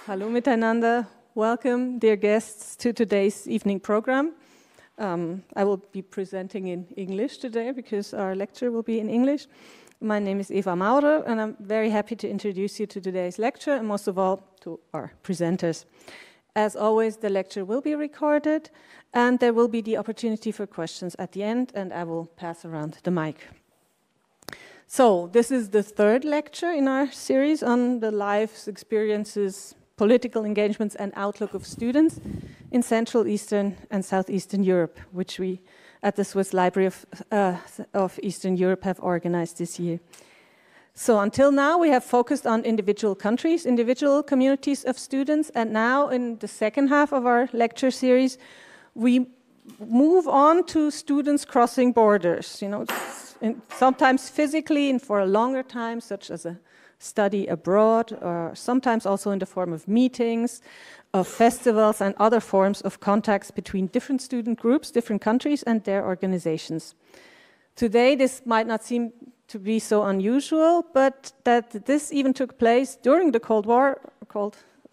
Hallo miteinander. Welcome, dear guests, to today's evening program. I will be presenting in English today because our lecture will be in English. My name is Eva Maurer, and I'm very happy to introduce you to today's lecture, and most of all, to our presenters. As always, the lecture will be recorded, and there will be the opportunity for questions at the end, and I will pass around the mic. So, this is the third lecture in our series on the lives, experiences, political engagements, and outlook of students in Central, Eastern, and Southeastern Europe, which we at the Swiss Library of Eastern Europe have organized this year. So until now, we have focused on individual countries, individual communities of students, and now in the second half of our lecture series, we move on to students crossing borders, sometimes physically and for a longer time, such as a study abroad, or sometimes also in the form of meetings, of festivals, and other forms of contacts between different student groups, different countries, and their organizations. Today, this might not seem to be so unusual, but that this even took place during the Cold War,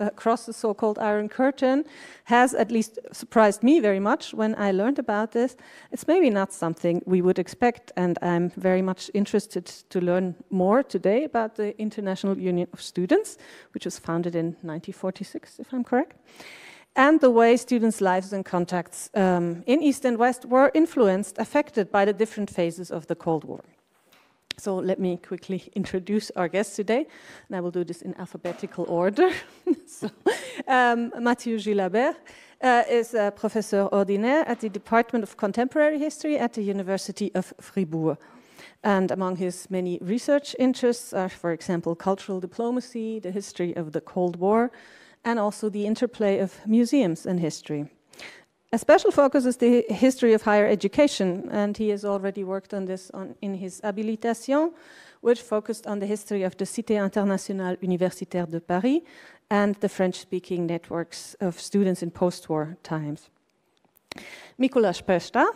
across the so-called Iron Curtain, has at least surprised me very much when I learned about this. It's maybe not something we would expect, and I'm very much interested to learn more today about the International Union of Students, which was founded in 1946, if I'm correct, and the way students' lives and contacts in East and West were influenced, affected by the different phases of the Cold War. So let me quickly introduce our guests today, and I will do this in alphabetical order. Matthieu Gillabert is a professor ordinaire at the Department of Contemporary History at the University of Fribourg. And among his many research interests are, for example, cultural diplomacy, the history of the Cold War, and also the interplay of museums and history. A special focus is the history of higher education, and he has already worked on this in his habilitation, which focused on the history of the Cité Internationale Universitaire de Paris and the French-speaking networks of students in post-war times. Mikuláš Pešta,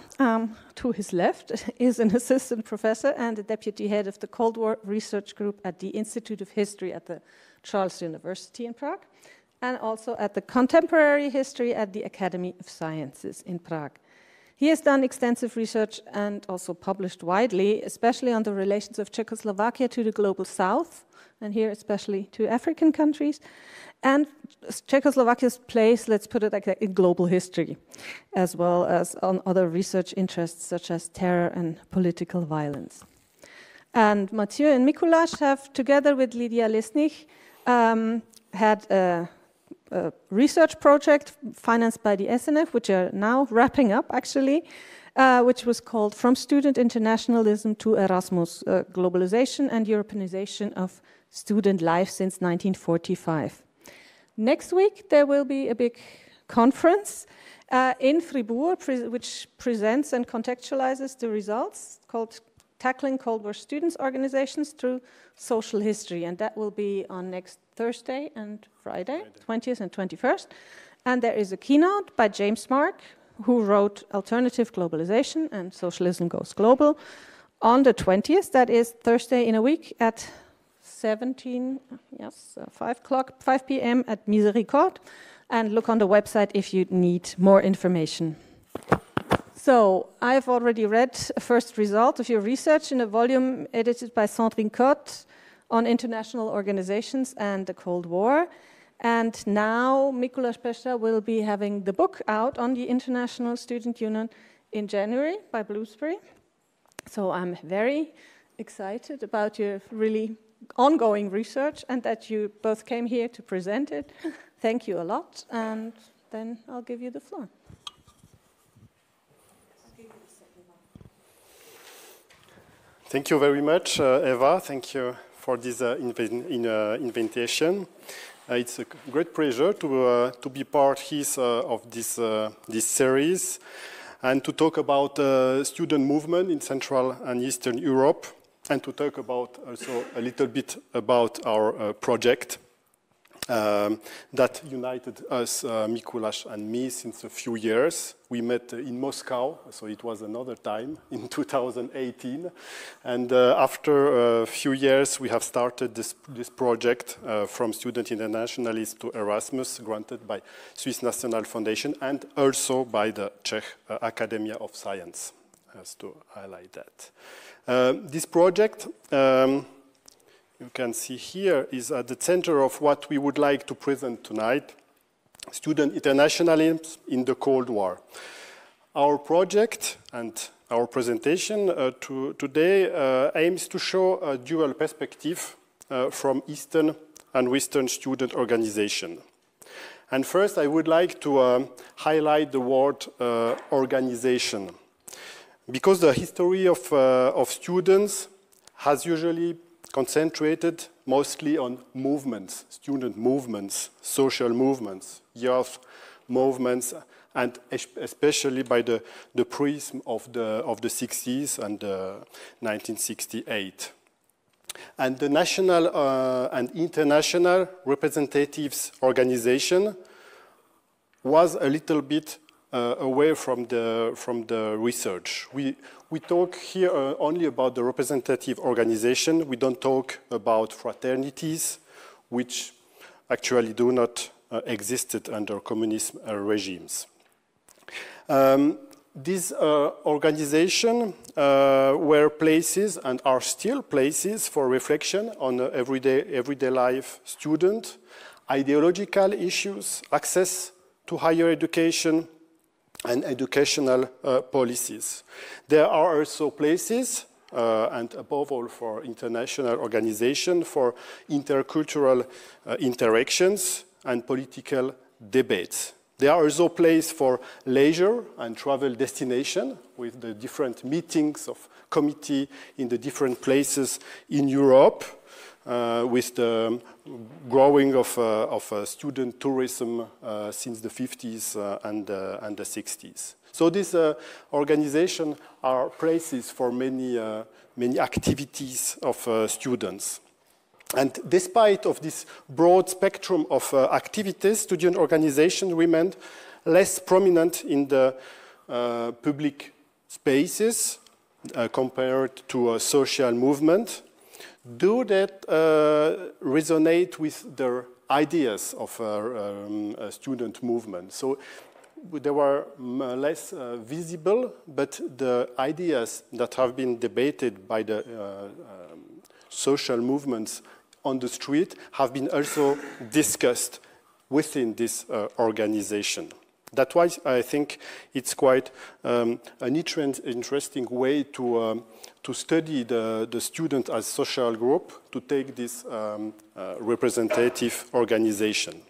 to his left, is an assistant professor and the deputy head of the Cold War Research Group at the Institute of History at the Charles University in Prague, and also at the Contemporary History at the Academy of Sciences in Prague. He has done extensive research and also published widely, especially on the relations of Czechoslovakia to the global south, and here especially to African countries, and Czechoslovakia's place, let's put it like that, in global history, as well as on other research interests such as terror and political violence. And Matthieu and Mikuláš have, together with Lydia Lesnich, had a research project financed by the SNF, which are now wrapping up actually, which was called From Student Internationalism to Erasmus, Globalization and Europeanization of Student Life since 1945. Next week there will be a big conference in Fribourg, which presents and contextualizes the results, called Tackling Cold War Students Organizations Through Social History, and that will be on next Thursday and Friday, 20th and 21st. And there is a keynote by James Mark, who wrote Alternative Globalization and Socialism Goes Global, on the 20th, that is Thursday in a week at 5 p.m. at Misericorde, and look on the website if you need more information. So, I've already read a first result of your research in a volume edited by Sandrine Cotte on international organizations and the Cold War. And now Mikuláš Pešta will be having the book out on the International Student Union in January by Bloomsbury. So I'm very excited about your really ongoing research and that you both came here to present it. Thank you a lot, and then I'll give you the floor. Thank you very much, Eva. Thank you for this invitation. It's a great pleasure to be part of this series and to talk about student movement in Central and Eastern Europe, and to talk about also a little bit about our project. that united us, Mikuláš and me, since a few years. We met in Moscow, so it was another time, in 2018. And after a few years, we have started this project from Student Internationalism to Erasmus, granted by Swiss National Foundation and also by the Czech Academia of Science, has to highlight that. This project, you can see here, is at the center of what we would like to present tonight, Student Internationalism in the Cold War. Our project and our presentation today aims to show a dual perspective from Eastern and Western student organization. And first, I would like to highlight the word organization, because the history of students has usually concentrated mostly on movements, student movements, social movements, youth movements, and especially by the prism of the 60s and 1968. And the national and international representatives organization was a little bit away from the research. We talk here only about the representative organization. We don't talk about fraternities, which actually do not existed under communist regimes. These organizations were places and are still places for reflection on everyday life student, ideological issues, access to higher education, and educational policies. There are also places, and above all for international organization, for intercultural interactions and political debates. There are also places for leisure and travel destination with the different meetings of committee in the different places in Europe, with the growing of student tourism since the 50s and the 60s. So these organizations are places for many activities of students. And despite of this broad spectrum of activities, student organizations remained less prominent in the public spaces compared to a social movement. Do that resonate with the ideas of a student movement? So they were less visible, but the ideas that have been debated by the social movements on the street have been also discussed within this organization. That's why I think it's quite an interesting way to study the student as social group, to take this representative organization.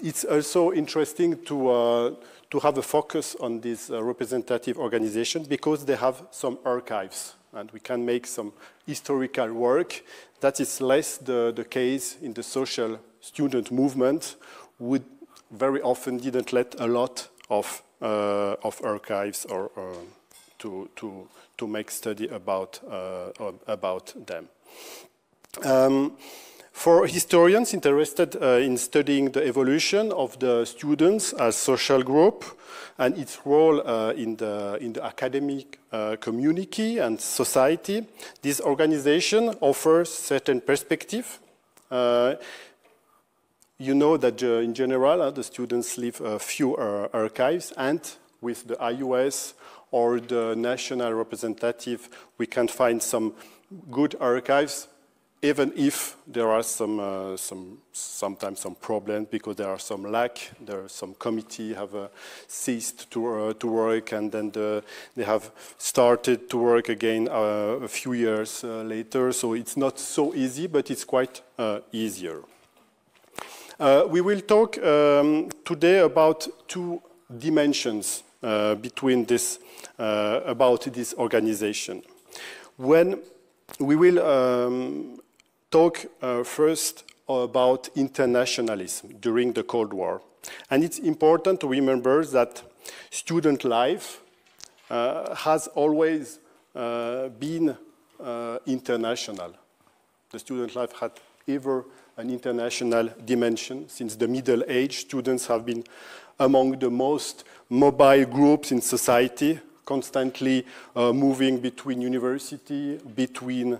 It's also interesting to have a focus on this representative organization because they have some archives and we can make some historical work. That is less the case in the social student movement, would very often didn't let a lot of archives or to make study about them. For historians interested in studying the evolution of the students as social group and its role in the academic community and society, this organization offers certain perspective. You know that in general, the students leave a few archives, and with the IUS or the national representative, we can find some good archives, even if there are sometimes some problems because there are some lack. There are some committee have ceased to work, and then they have started to work again a few years later. So it's not so easy, but it's quite easier. We will talk today about two dimensions between this about this organization. When we will talk first about internationalism during the Cold War, and it's important to remember that student life has always been international. The student life had ever an international dimension. Since the Middle Age, students have been among the most mobile groups in society, constantly moving between university, between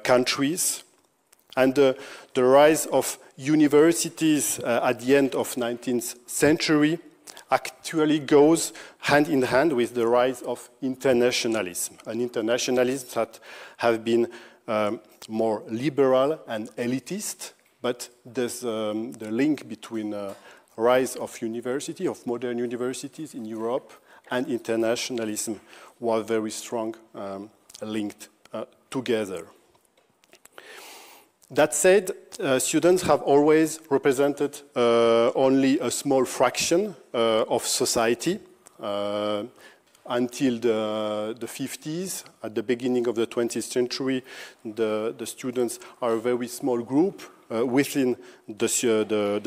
countries. And the rise of universities at the end of 19th century actually goes hand in hand with the rise of internationalism. An internationalism that have been more liberal and elitist, but there's the link between rise of university, of modern universities in Europe, and internationalism was very strong, linked together. That said, students have always represented only a small fraction of society until the 50s. At the beginning of the 20th century, the students are a very small group within the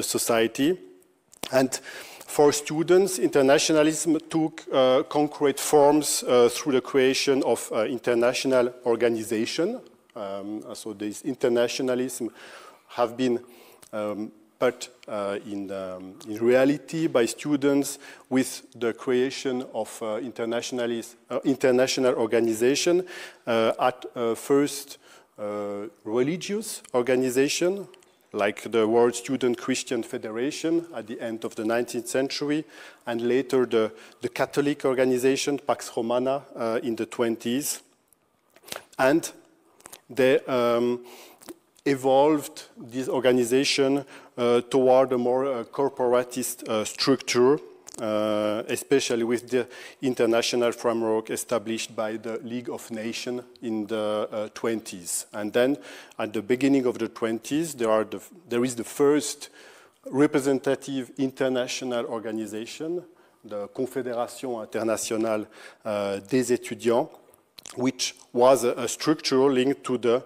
society. And for students, internationalism took concrete forms through the creation of international organization. So this internationalism have been put in reality by students with the creation of international organization at first religious organization, like the World Student Christian Federation at the end of the 19th century, and later the Catholic organization, Pax Romana, in the 20s. And they evolved this organization toward a more corporatist structure, especially with the international framework established by the League of Nations in the 20s. And then at the beginning of the 20s, there is the first representative international organization, the Confédération Internationale des Étudiants, which was a structure linked to the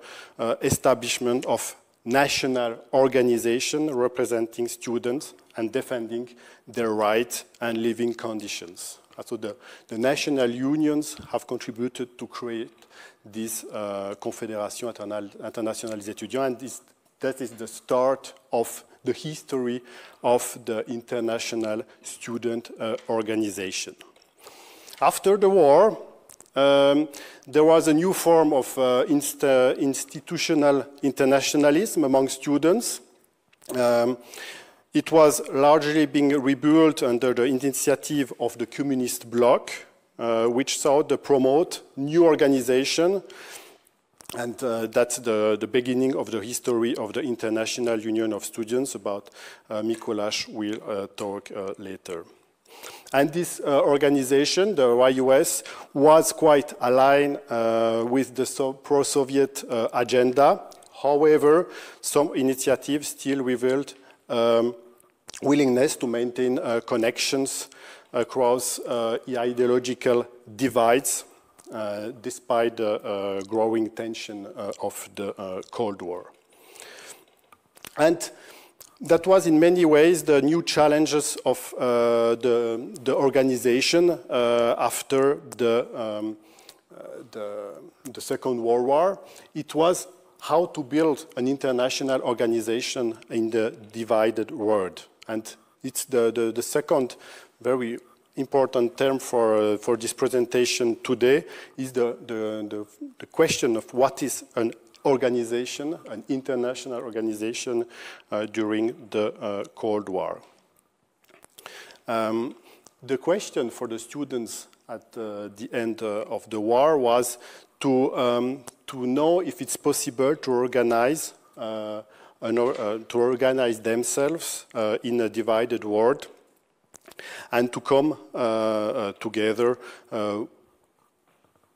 establishment of national organization representing students and defending their rights and living conditions. So the national unions have contributed to create this Confédération Internationale des Étudiants, and that is the start of the history of the international student organization. After the war, there was a new form of institutional internationalism among students. It was largely being rebuilt under the initiative of the communist Bloc, which sought to promote new organization, and that's the beginning of the history of the International Union of Students, about Mikuláš will talk later. And this organization, the YUS, was quite aligned with the pro-Soviet agenda. However, some initiatives still revealed willingness to maintain connections across ideological divides, despite the growing tension of the Cold War. And that was in many ways the new challenges of the organization after the Second World War. It was how to build an international organization in the divided world. And it's the second very important term for this presentation today is the question of what is an organization, an international organization during the Cold War. The question for the students at the end of the war was to know if it's possible to organize themselves in a divided world and to come together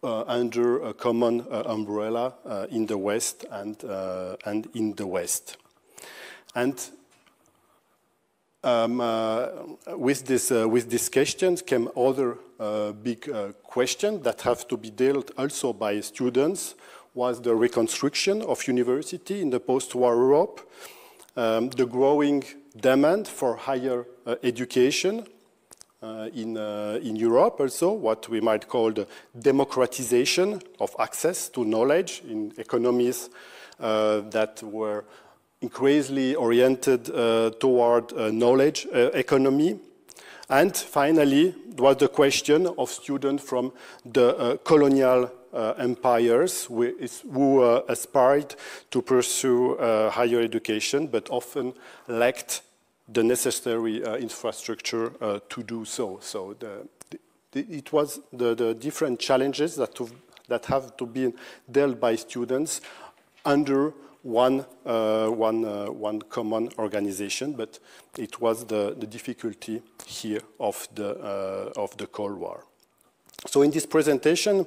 under a common umbrella in the West and in the West. And with these questions came other big questions that have to be dealt also by students, was the reconstruction of university in the post-war Europe, the growing demand for higher education in Europe also, what we might call the democratization of access to knowledge in economies that were increasingly oriented toward knowledge economy. And finally, was the question of students from the colonial empires who aspired to pursue higher education, but often lacked the necessary infrastructure to do so. So it was the different challenges that have to be dealt by students under one common organization, but it was the difficulty here of the Cold War. So in this presentation,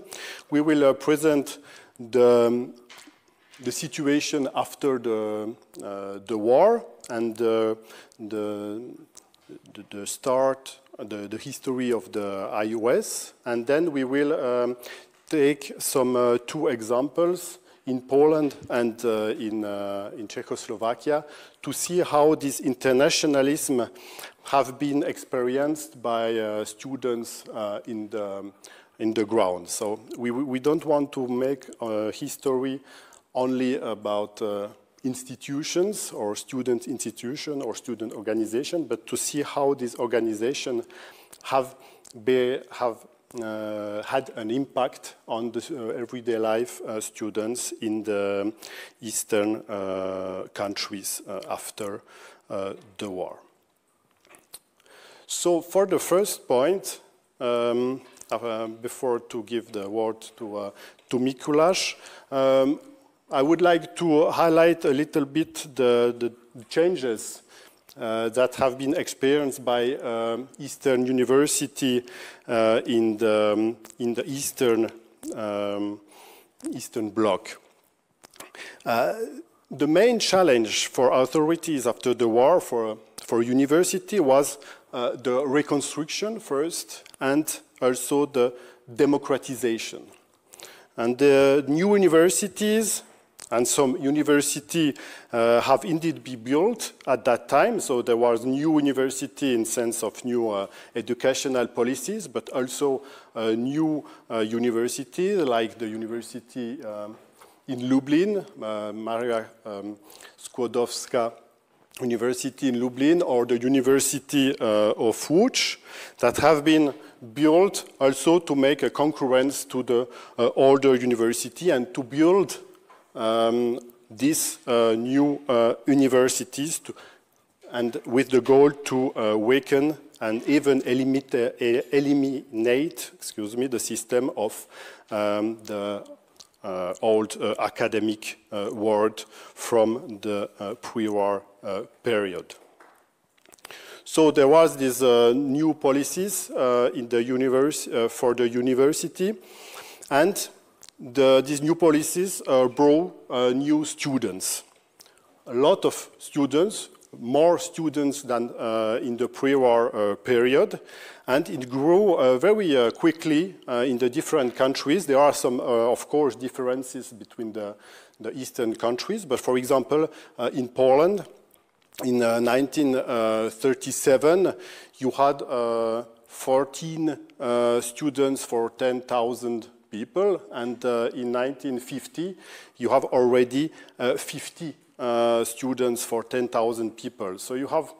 we will present the situation after the war and the start, the history of the IUS, and then we will take some two examples in Poland and in Czechoslovakia to see how this internationalism have been experienced by students in the ground. So we don't want to make history only about institutions or student institution or student organization, but to see how this organization have had an impact on the everyday life students in the Eastern countries after the war. So for the first point, before to give the word to Mikuláš, I would like to highlight a little bit the changes that have been experienced by Eastern University in the Eastern Bloc. The main challenge for authorities after the war for university was the reconstruction first, and also the democratization. And the new universities and some university have indeed been built at that time. So there was new university in sense of new educational policies, but also new university like the university in Lublin, Maria Skłodowska University in Lublin, or the University of Łódź, that have been built also to make a concurrence to the older university and to build these new universities and with the goal to weaken and even eliminate the system of the old academic world from the pre-war period. So there was these new policies in the for the university, and these new policies brought new students. A lot of students, more students than in the pre-war period, and it grew very quickly in the different countries. There are some, of course, differences between the Eastern countries, but for example, in Poland, in 1937, you had 14 students for 10,000 people, and in 1950, you have already 50 students for 10,000 people. So you have,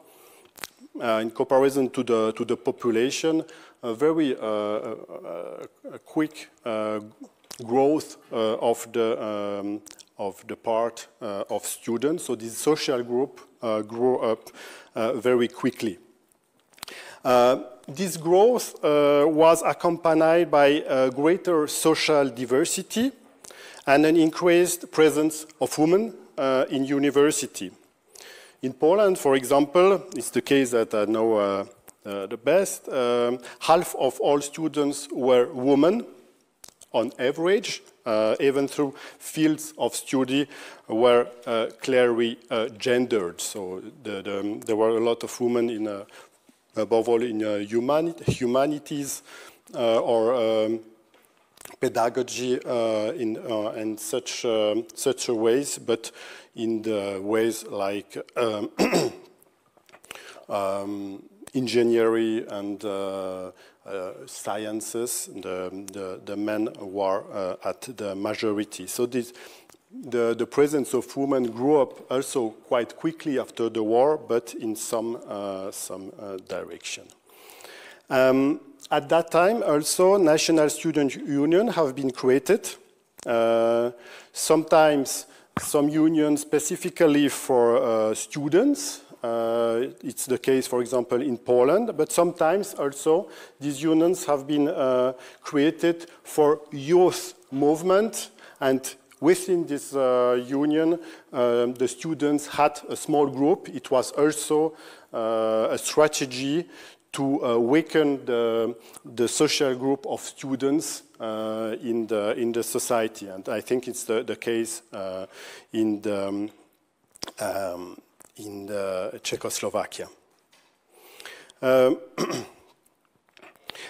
in comparison to the population, a very quick growth of the part of students. So this social group grew up very quickly. This growth was accompanied by greater social diversity and an increased presence of women in university. In Poland, for example, it's the case that I know the best, half of all students were women on average, even through fields of study were clearly gendered. So there were a lot of women in above all in humanities or pedagogy in such ways, but in the ways like engineering and sciences, the men were at the majority. So this the presence of women grew up also quite quickly after the war, but in some direction. At that time, also, national student unions have been created. Sometimes some unions specifically for students. It's the case, for example, in Poland, but sometimes also these unions have been created for youth movement, and within this union, the students had a small group. It was also a strategy to awaken the social group of students in the society, and I think it's the case in Czechoslovakia.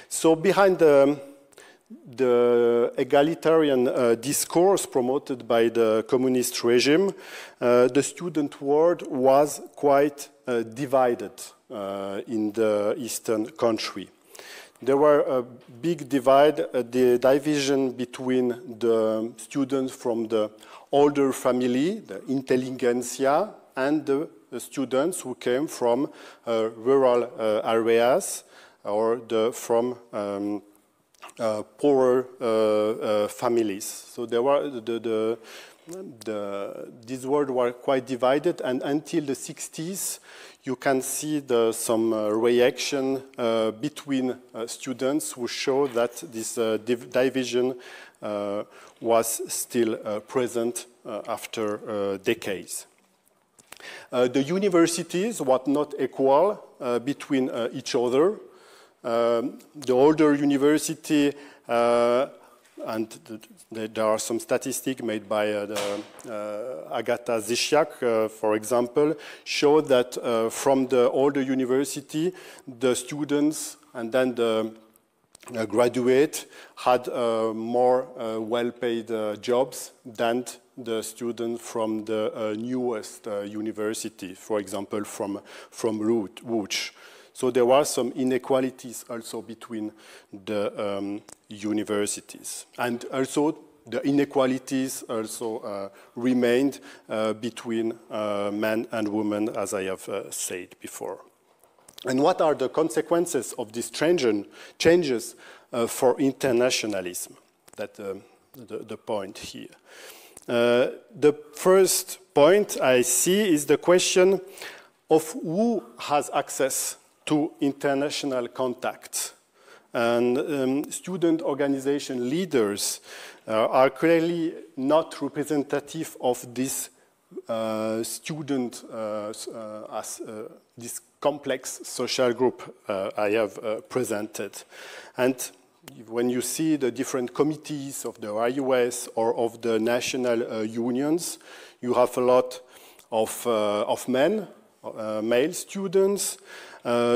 So behind the egalitarian discourse promoted by the communist regime, the student world was quite divided in the eastern country. There were a big divide, the division between the students from the older family, the intelligentsia, and the students who came from rural areas or from poorer families. So there were these worlds were quite divided, and until the 60s, you can see some reaction between students who show that this division was still present after decades. The universities were not equal between each other. The older university, and there are some statistics made by Agata Zisiak, for example, show that from the older university, the students and then the graduate had more well-paid jobs than the students from the newest university, for example, from Łódź. So there were some inequalities also between the universities. And also the inequalities also remained between men and women, as I have said before. And what are the consequences of these changes for internationalism? That's the point here. The first point I see is the question of who has access to international contacts. And student organization leaders are clearly not representative of this student as this complex social group I have presented. And when you see the different committees of the RUS or of the national unions, you have a lot of men, male students,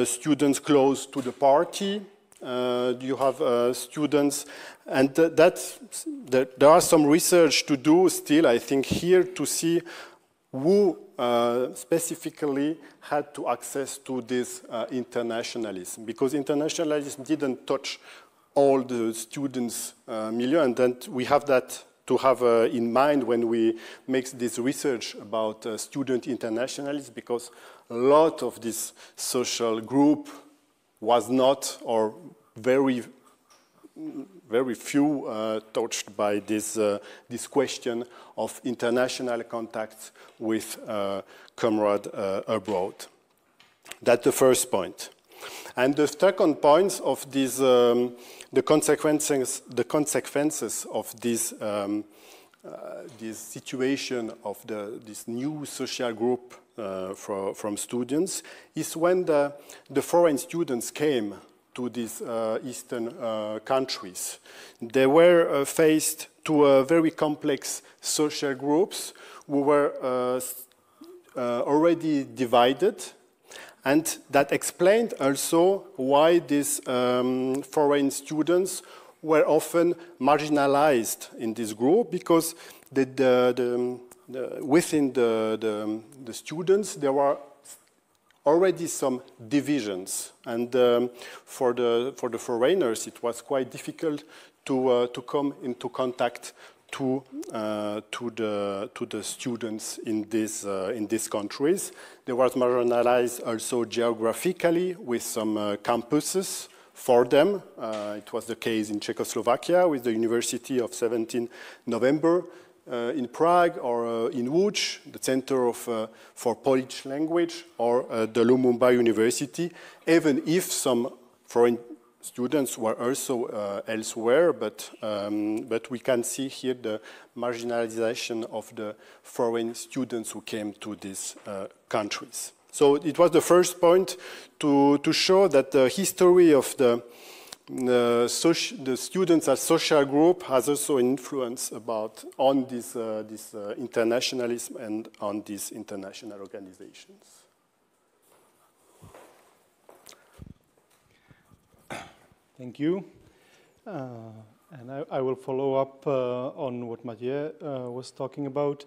students close to the party. You have students, and there are some research to do still, I think, here to see who specifically had to access to this internationalism, because internationalism didn't touch all the students' milieu, and then we have that to have in mind when we make this research about student internationalism, because a lot of this social group was not, or very few touched by this question of international contacts with comrades abroad. That's the first point. And the second point of this, the consequences of this situation of this new social group from students is when the foreign students came to these eastern countries. They were faced to very complex social groups who were already divided, and that explained also why these foreign students were often marginalized in this group, because within the students there were already some divisions, and for the foreigners it was quite difficult to come into contact to the students in these countries. They were marginalized also geographically with some campuses for them. It was the case in Czechoslovakia with the University of 17 November in Prague, or in Łódź, the Center for Polish Language, or the Lumumba University, even if some foreign students were also elsewhere, but we can see here the marginalization of the foreign students who came to these countries. So it was the first point to show that the history of the students as social group has also an influence on this internationalism and on these international organizations. Thank you. And I will follow up on what Matthieu was talking about.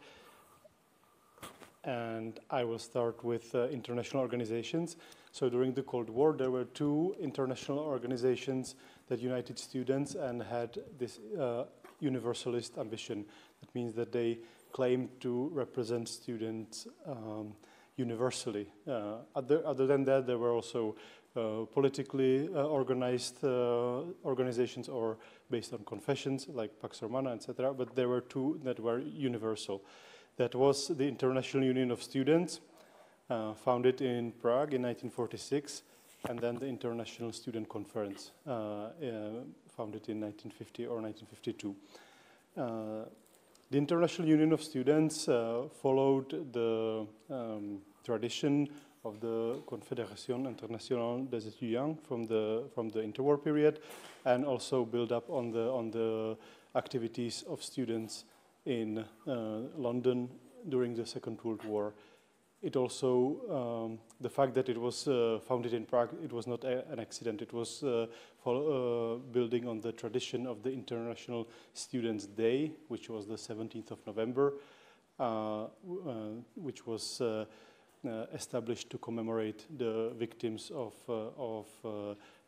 And I will start with international organizations. So during the Cold War, there were two international organizations that united students and had this universalist ambition. That means that they claimed to represent students universally. Other than that, there were also politically organized organizations or based on confessions like Pax Romana, etc. But there were two that were universal. That was the International Union of Students, founded in Prague in 1946, and then the International Student Conference, founded in 1950 or 1952. The International Union of Students followed the tradition of the Confédération Internationale des Étudiants from the interwar period, and also build up on the activities of students in London during the Second World War. It also, the fact that it was founded in Prague, it was not an accident. It was building on the tradition of the International Students' Day, which was the 17th of November, which was established to commemorate the victims of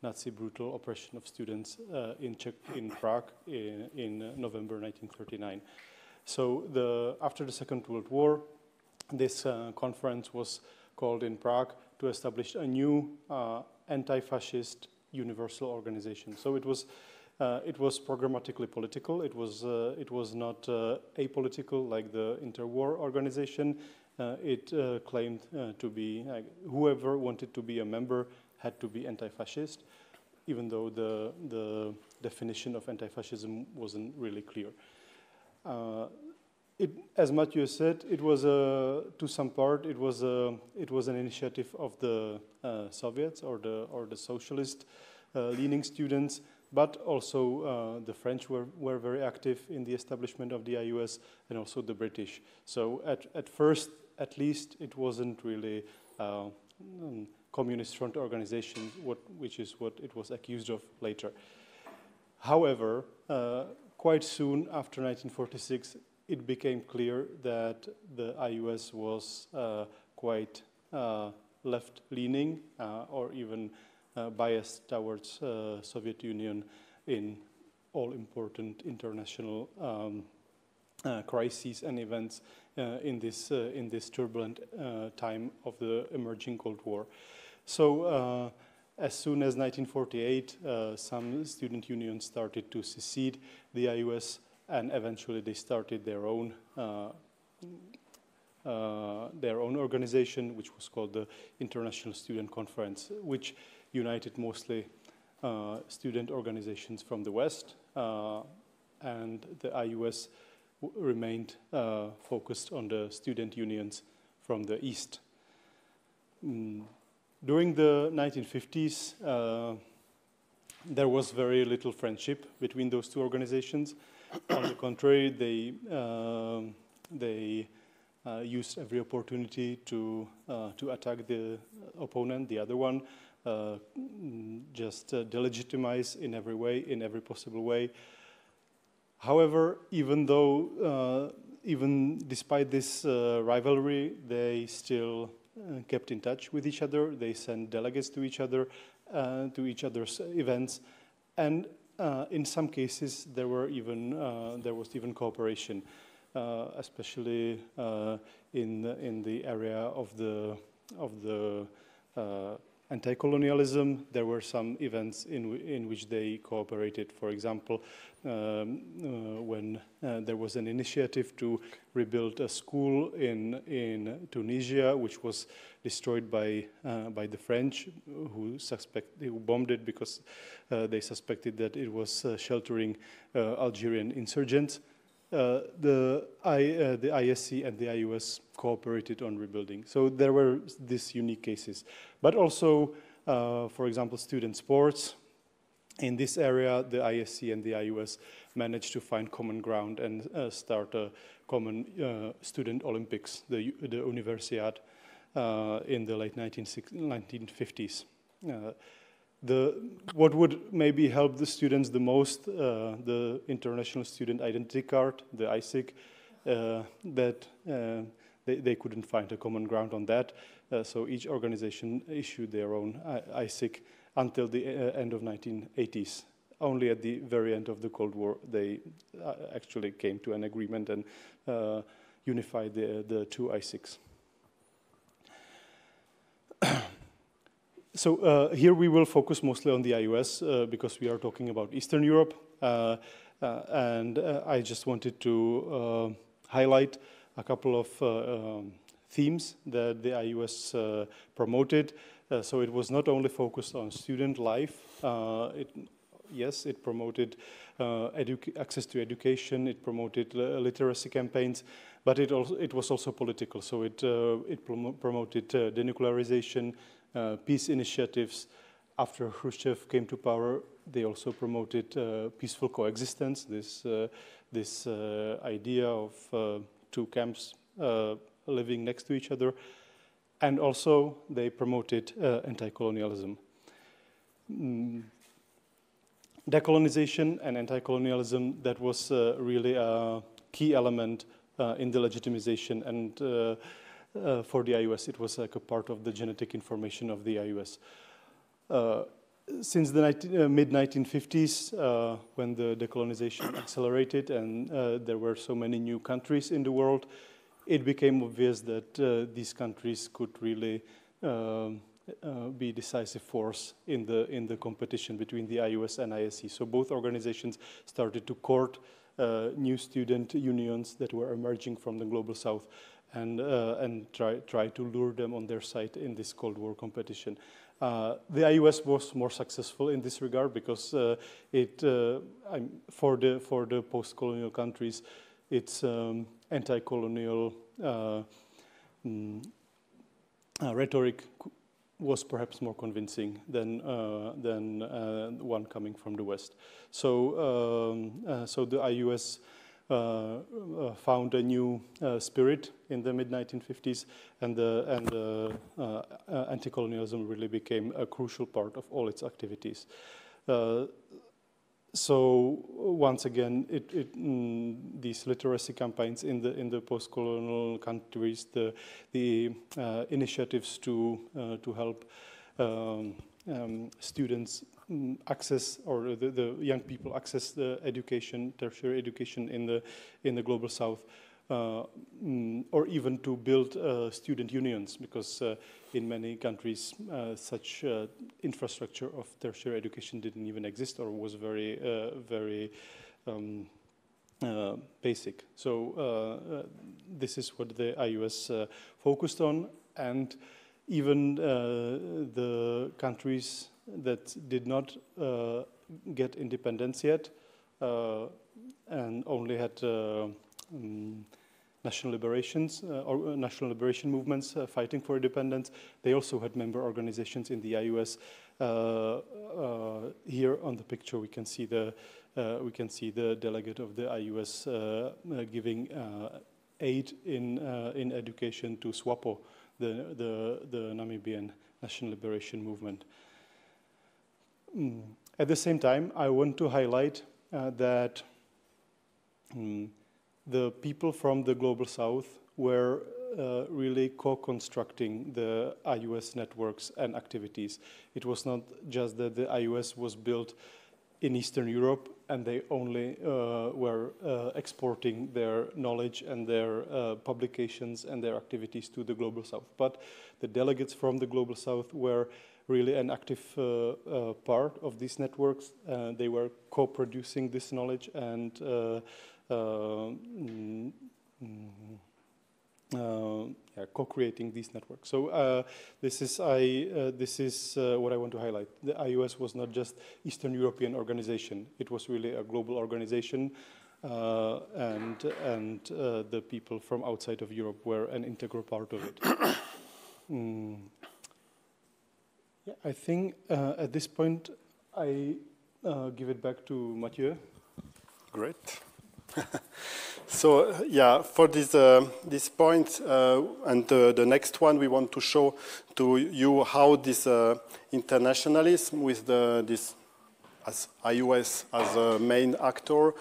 Nazi brutal oppression of students in Prague in November 1939. So after the Second World War, this conference was called in Prague to establish a new anti-fascist universal organization. So it was programmatically political. It was not apolitical like the interwar organization. It claimed to be whoever wanted to be a member had to be anti-fascist, even though the definition of anti-fascism wasn't really clear. As Matthieu said, it was to some part it was an initiative of the Soviets or the socialist leaning students, but also the French were very active in the establishment of the IUS, and also the British. So at first, at least, it wasn't really communist front organization, which is what it was accused of later. However, quite soon after 1946, it became clear that the IUS was quite left-leaning or even biased towards Soviet Union in all important international crises and events in this turbulent time of the emerging Cold War. So as soon as 1948, some student unions started to secede the IUS, and eventually they started their own organization, which was called the International Student Conference, which united mostly student organizations from the West, and the IUS remained focused on the student unions from the East. During the 1950s, there was very little friendship between those two organizations. On the contrary, they used every opportunity to attack the opponent, the other one, just delegitimize in every way, in every possible way. However, even despite this rivalry, they still kept in touch with each other. They sent delegates to each other, to each other's events, and in some cases there was even cooperation, especially in the area of the anti-colonialism. There were some events in which they cooperated. For example, when there was an initiative to rebuild a school in Tunisia, which was destroyed by the French, who bombed it because they suspected that it was sheltering Algerian insurgents. The ISC and the IUS cooperated on rebuilding. So there were these unique cases. But also, for example, student sports. In this area, the ISC and the IUS managed to find common ground and start a common student Olympics, the Universiade, in the late 1950s. What would maybe help the students the most, the International Student Identity Card, the ISIC, that they couldn't find a common ground on that. So each organization issued their own ISIC until the end of 1980s. Only at the very end of the Cold War, they actually came to an agreement and unified the two ISICs. So here we will focus mostly on the IUS because we are talking about Eastern Europe. And I just wanted to highlight a couple of themes that the IUS promoted. So it was not only focused on student life. Yes, it promoted access to education. It promoted literacy campaigns, but it was also political. So it promoted denuclearization, peace initiatives. After Khrushchev came to power, they also promoted peaceful coexistence. This idea of two camps living next to each other, and also they promoted anti-colonialism. Decolonization and anti-colonialism, that was really a key element in the legitimization, and for the IUS it was like a part of the genetic information of the IUS. Since the mid-1950s, when the decolonization accelerated and there were so many new countries in the world, it became obvious that these countries could really be decisive force in the competition between the IUS and ISC. So both organizations started to court new student unions that were emerging from the global south and try to lure them on their side in this Cold War competition. The IUS was more successful in this regard because for the post-colonial countries, its anti-colonial rhetoric was perhaps more convincing than one coming from the West. So the IUS found a new spirit in the mid-1950s, and anti-colonialism really became a crucial part of all its activities. So once again, these literacy campaigns in the post-colonial countries, the initiatives to help students access, or the young people access the education, tertiary education in the global south, or even to build student unions, because in many countries such infrastructure of tertiary education didn't even exist, or was very basic. So this is what the IUS focused on, and even the countries that did not get independence yet and only had national liberations or national liberation movements fighting for independence, they also had member organizations in the IUS. Here on the picture we can see the delegate of the IUS giving aid in education to SWAPO, the Namibian National Liberation Movement. At the same time, I want to highlight that the people from the Global South were really co-constructing the IUS networks and activities. It was not just that the IUS was built in Eastern Europe, and they only were exporting their knowledge and their publications and their activities to the Global South. But the delegates from the Global South were really an active part of these networks. They were co-producing this knowledge and co-creating these networks. So this is what I want to highlight. The IUS was not just Eastern European organization. It was really a global organization, and the people from outside of Europe were an integral part of it. Yeah, I think at this point I give it back to Matthieu. Great. So yeah, for this point and the next one, we want to show to you how this internationalism with this as IUS as a main actor,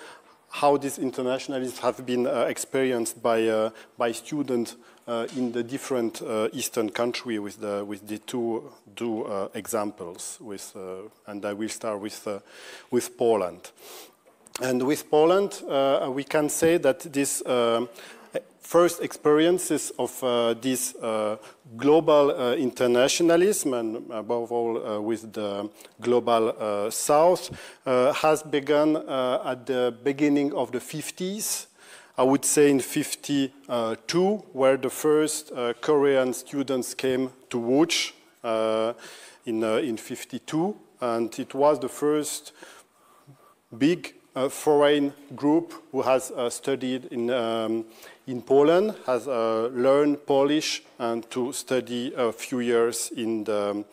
how this internationalism have been experienced by students in the different Eastern country with the two examples. And I will start with Poland. And with Poland, we can say that this first experiences of this global internationalism, and above all with the global South, has begun at the beginning of the 50s. I would say in 52, where the first Korean students came to Łódź in 52, and it was the first big foreign group who has studied in Poland, has learned Polish, and to study a few years in the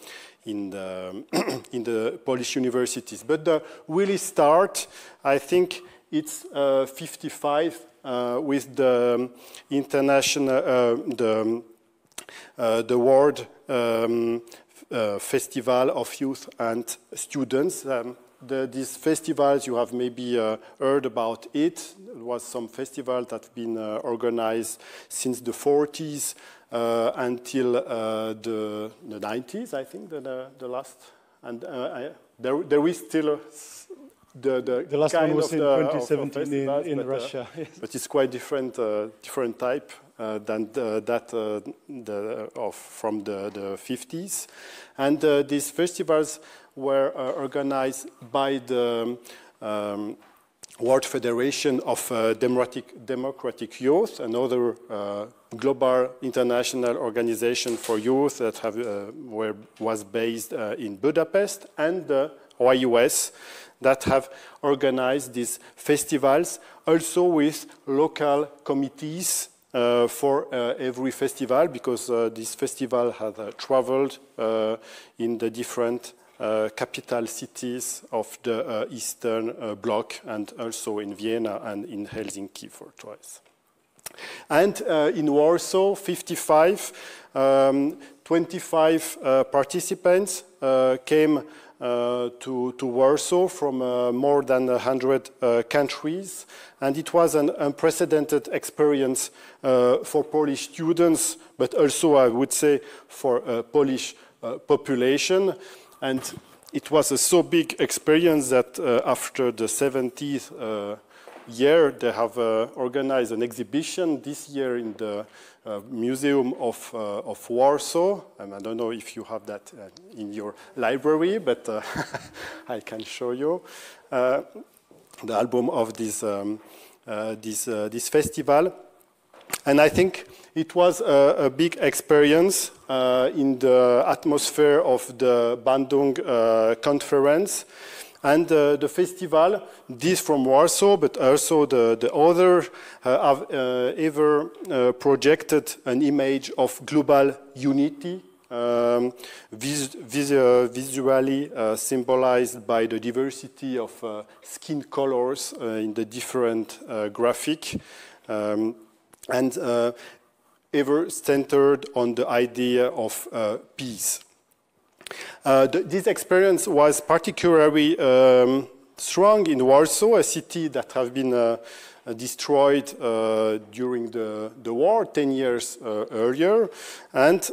Polish universities. But the really start, I think, it's 55 with the international, the World Festival of Youth and Students. These festivals, you have maybe heard about it. There was some festivals that have been organized since the 40s until the 90s, I think, the last. And there is still the last one was in 2017 in but, Russia. Yes. But it's quite different type than from the 50s. And these festivals were organized by the World Federation of Democratic Youth, another global international organization for youth that was based in Budapest, and the IUS that have organized these festivals, also with local committees for every festival, because this festival has traveled in the different capital cities of the Eastern Bloc, and also in Vienna and in Helsinki for twice. And in Warsaw, 25 participants came to Warsaw from more than 100 countries, and it was an unprecedented experience for Polish students, but also, I would say, for Polish population. And it was a so big experience that after the 70th year, they have organized an exhibition this year in the Museum of Warsaw. And I don't know if you have that in your library, but I can show you the album of this festival. And I think it was a big experience in the atmosphere of the Bandung conference. And the festival, this from Warsaw, but also the other, have ever projected an image of global unity, visually symbolized by the diversity of skin colors in the different graphic. And ever centered on the idea of peace. This experience was particularly strong in Warsaw, a city that has been destroyed during the war 10 years earlier. And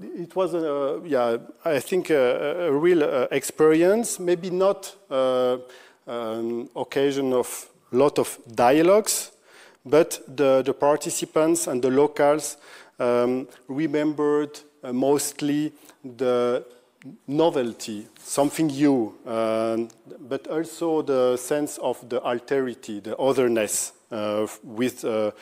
it was, yeah, I think a real experience, maybe not an occasion of a lot of dialogues, but the participants and the locals remembered mostly the novelty, something new, but also the sense of the alterity, the otherness with the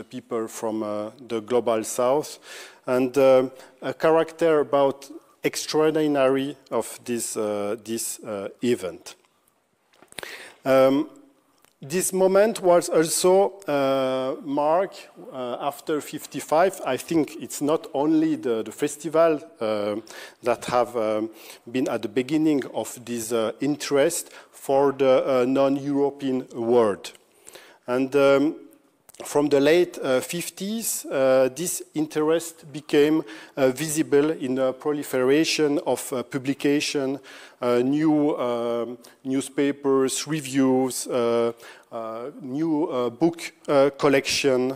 people from the global south, and a character about extraordinary of this event. This moment was also marked after 55. I think it's not only the festival that have been at the beginning of this interest for the non-European world. And from the late 50s, this interest became visible in the proliferation of publication, new newspapers, reviews, new book collection,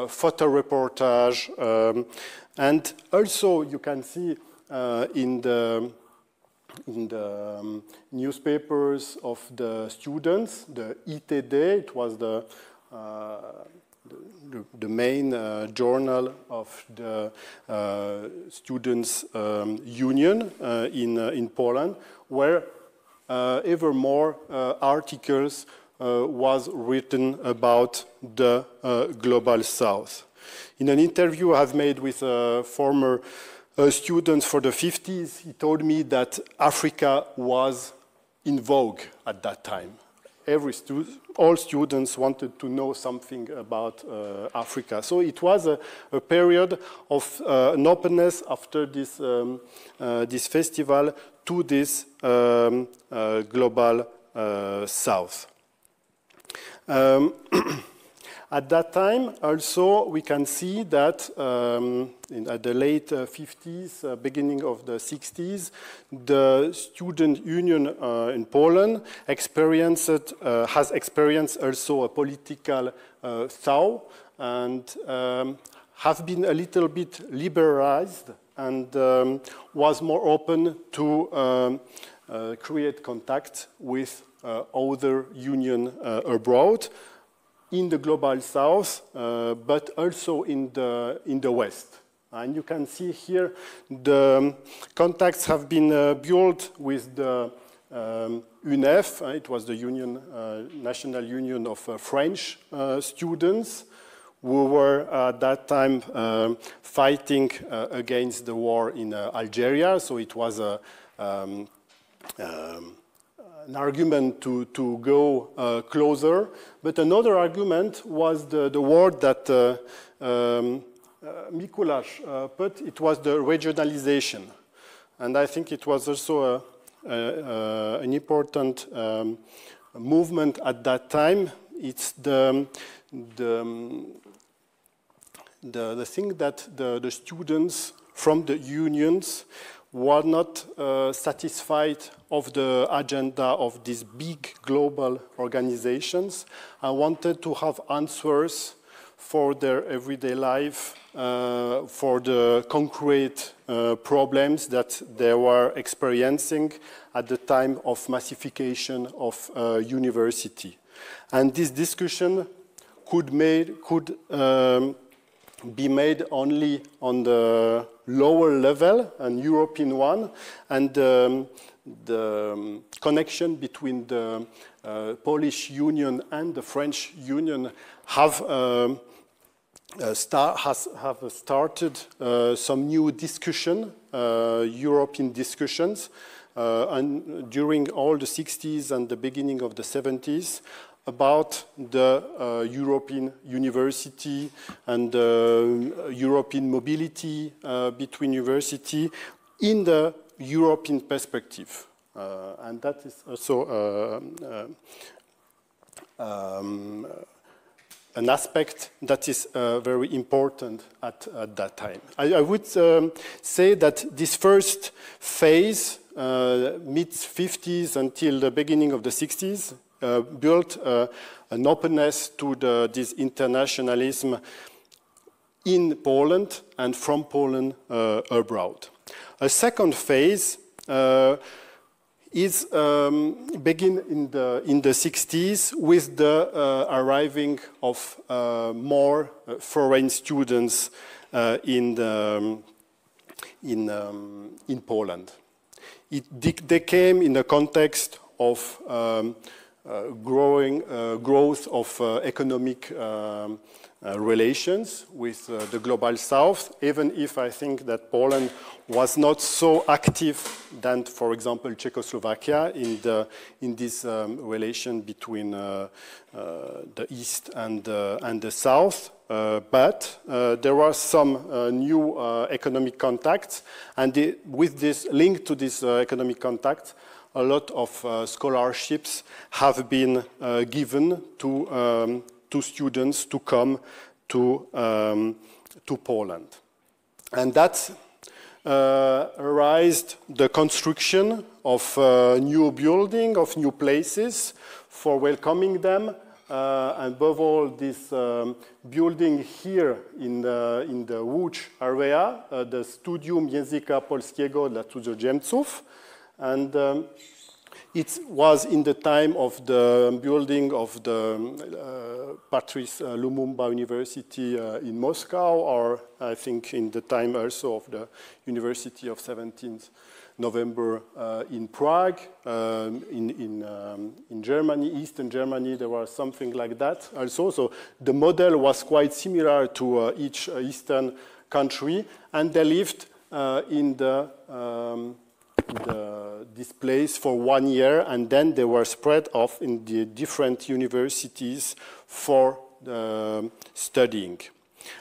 photo reportage, and also you can see in the newspapers of the students, the ITD, it was the main journal of the students' union in Poland, where ever more articles was written about the global south. In an interview I've made with a former student for the 50s, he told me that Africa was in vogue at that time. All students wanted to know something about Africa. So it was a period of an openness after this, this festival to this global south. At that time, also, we can see that at the late 50s, beginning of the 60s, the student union in Poland has experienced also a political thaw and have been a little bit liberalized and was more open to create contact with other union abroad, in the global south, but also in the west. And you can see here the contacts have been built with the UNEF. It was the union, National Union of French students, who were at that time fighting against the war in Algeria. So it was an argument to go closer, but another argument was the word that Mikuláš put. It was the regionalization, and I think it was also an important movement at that time. It's the thing that the students from the unions were not satisfied of the agenda of these big global organizations. I wanted to have answers for their everyday life, for the concrete problems that they were experiencing at the time of massification of university. And this discussion could be made only on the lower level, an European one, and the connection between the Polish Union and the French Union have started some new discussion, European discussions, and during all the 60s and the beginning of the 70s, about the European university and European mobility between university in the European perspective. And that is also an aspect that is very important at that time. I would say that this first phase, mid-50s until the beginning of the 60s, built an openness to this internationalism in Poland and from Poland abroad. A second phase is begin in the 60s with the arriving of more foreign students in Poland. They came in the context of growth of economic relations with the global south, even if I think that Poland was not so active than, for example, Czechoslovakia in this relation between the east and the south. But there were some new economic contacts, and with this link to this economic contacts, a lot of scholarships have been given to students to come to Poland. And that raised the construction of new building, of new places for welcoming them. And above all, this building here in the Łódź area, the Studium Języka Polskiego dla Cudzoziemców. And it was in the time of the building of the Patrice Lumumba University in Moscow, or I think in the time also of the University of 17th November in Prague, in Germany, Eastern Germany, there was something like that also. So the model was quite similar to each Eastern country, and they lived in this place for 1 year, and then they were spread off in the different universities for studying.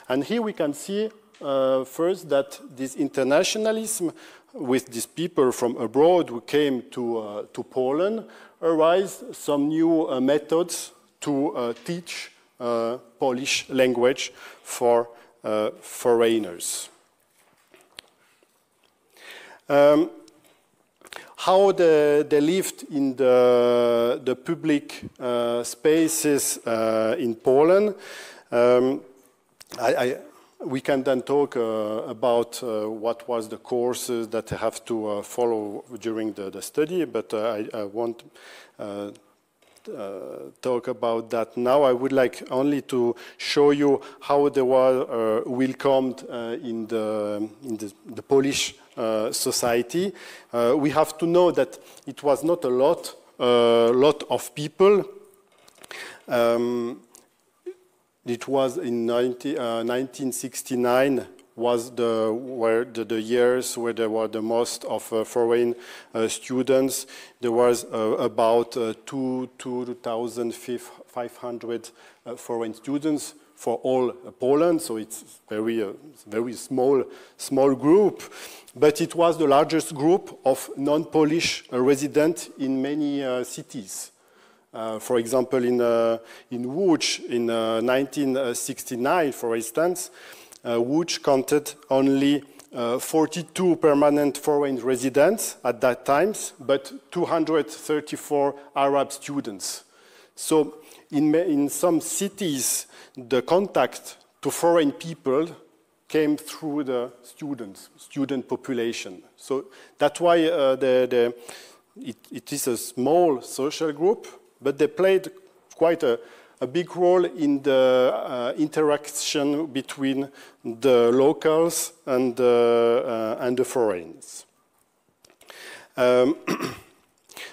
And here we can see first that this internationalism with these people from abroad who came to Poland arise some new methods to teach Polish language for foreigners. How they lived in the public spaces in Poland. We can then talk about what was the courses that I have to follow during the study, but I won't talk about that now. I would like only to show you how they were welcomed in the Polish society. We have to know that it was not a lot of people. It was in 1969 was the years where there were the most of foreign students. There was about 2,500 foreign students for all Poland, so it's very small group. But it was the largest group of non-Polish residents in many cities. For example, in Łódź in 1969, for instance, Łódź counted only 42 permanent foreign residents at that time, but 234 Arab students. So in some cities, the contact to foreign people came through the student population. So that's why it is a small social group, but they played quite a big role in the interaction between the locals and the foreigners.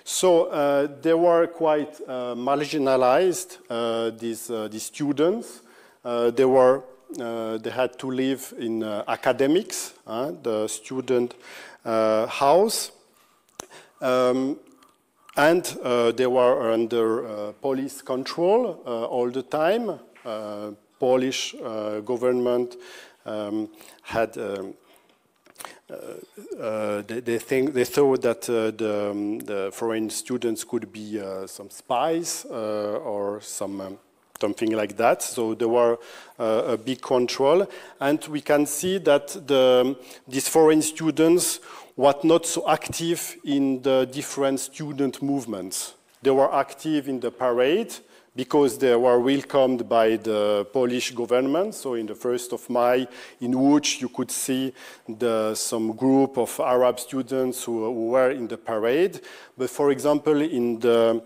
So they were quite marginalized, these students. They had to live in academics, the student house. And they were under police control all the time. Polish government had they thought that the foreign students could be some spies or something like that. So there were a big control, and we can see that these foreign students were not so active in the different student movements. They were active in the parade, because they were welcomed by the Polish government. So in the 1st of May in Łódź, you could see some group of Arab students who were in the parade. But for example, in the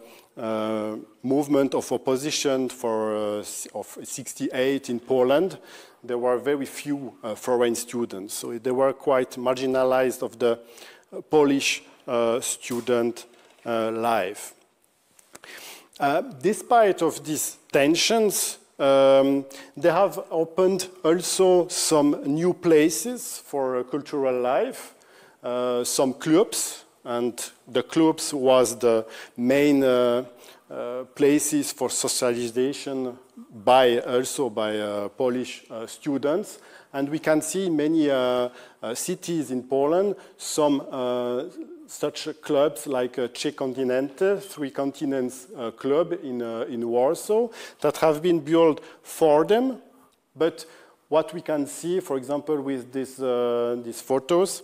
movement of opposition of 68 in Poland, there were very few foreign students. So they were quite marginalized of the Polish student life. Despite of these tensions, they have opened also some new places for cultural life, some clubs, and the clubs was the main places for socialization also by Polish students. And we can see many cities in Poland, some such clubs like Trzy Kontynenty, Three Continents Club in Warsaw, that have been built for them. But what we can see, for example, with these photos,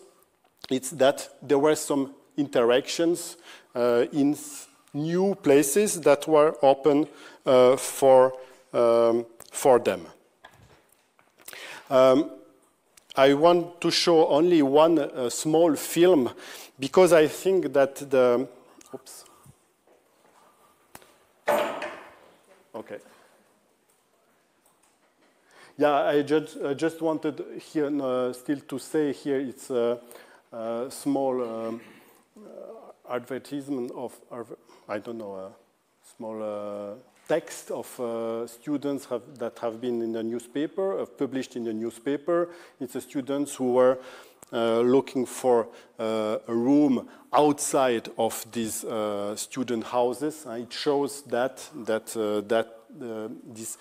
it's that there were some interactions in new places that were open for them. I want to show only one small film, because I think that oops. Okay. Yeah, I just wanted here still to say here it's a small advertisement of, I don't know, a small text of students that have been in the newspaper, published in the newspaper. It's students who were looking for a room outside of these student houses. It shows that this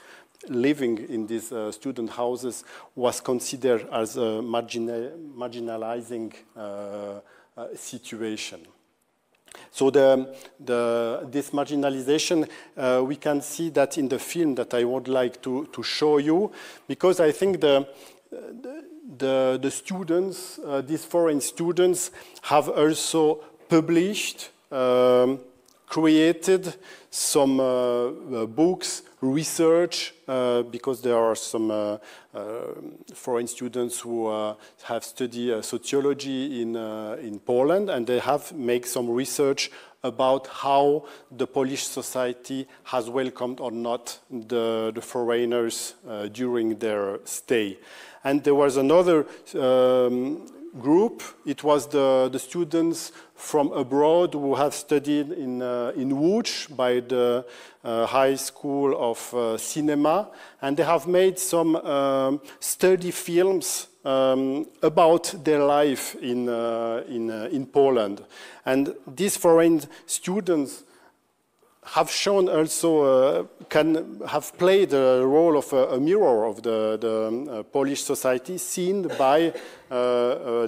living in these student houses was considered as a marginalizing situation. So this marginalization, we can see that in the film that I would like to show you, because I think the students, these foreign students, have also published, created some books, research, because there are some foreign students who have studied sociology in Poland, and they have made some research about how the Polish society has welcomed or not the foreigners during their stay. And there was another group. It was the students from abroad who have studied in Łódź by the High School of Cinema, and they have made some study films about their life in Poland. And these foreign students have shown also, have played a role of a mirror of the Polish society seen by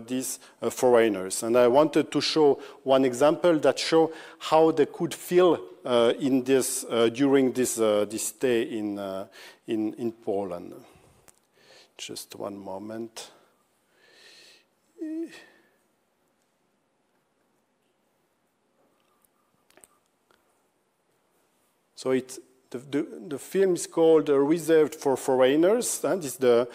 these foreigners. And I wanted to show one example that show how they could feel in this during this stay in Poland. Just one moment. So the film is called Reserved for Foreigners, and the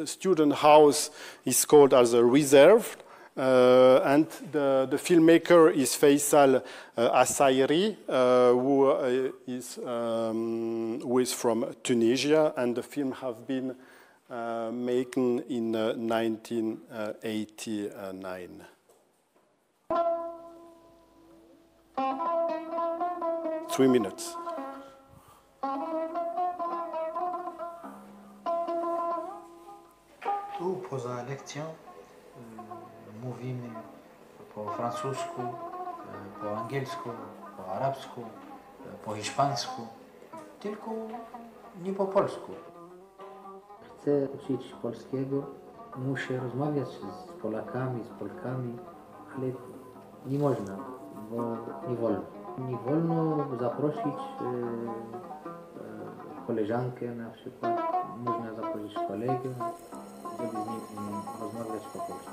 student house is called as a Reserved. And the filmmaker is Faisal Assairi, who is from Tunisia, and the film have been made in 1989. Three minutes. Tu poza lekcją mówimy po francusku, po angielsku, po arabsku, po hiszpańsku, tylko nie po polsku. Chcę uczyć polskiego, muszę rozmawiać z Polakami, z Polkami, ale nie można, bo nie wolno. Nie wolno zaprosić koleżankę na przykład, można zaprosić kolegę, żeby z nim rozmawiać po polsku.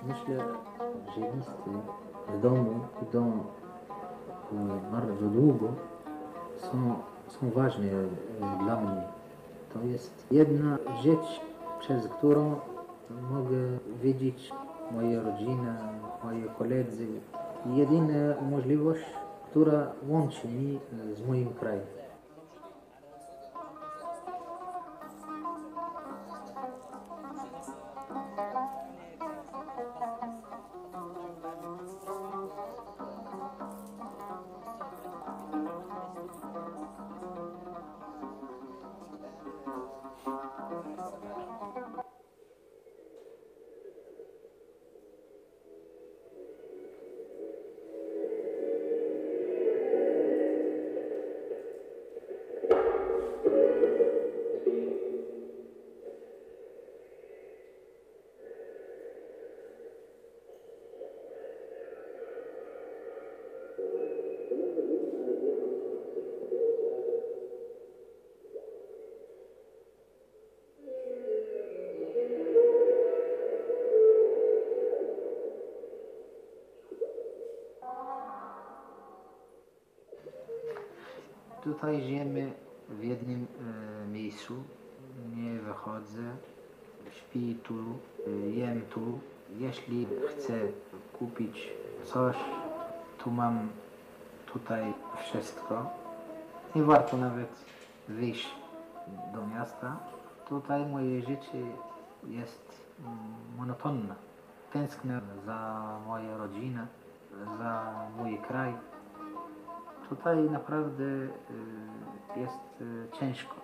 Myślę, że listy z domu idą bardzo długo, są ważne dla mnie. To jest jedna rzecz, przez którą mogę widzieć moją rodzinę, moje koledzy. Jedyna możliwość, która łączy mnie z moim krajem. Tutaj żyjemy w jednym miejscu, nie wychodzę, śpię tu, jem tu. Jeśli chcę kupić coś, to mam tutaj wszystko. Nie warto nawet wyjść do miasta. Tutaj moje życie jest monotonne. Tęsknię za moją rodzinę, za mój kraj. Tutaj naprawdę jest ciężko.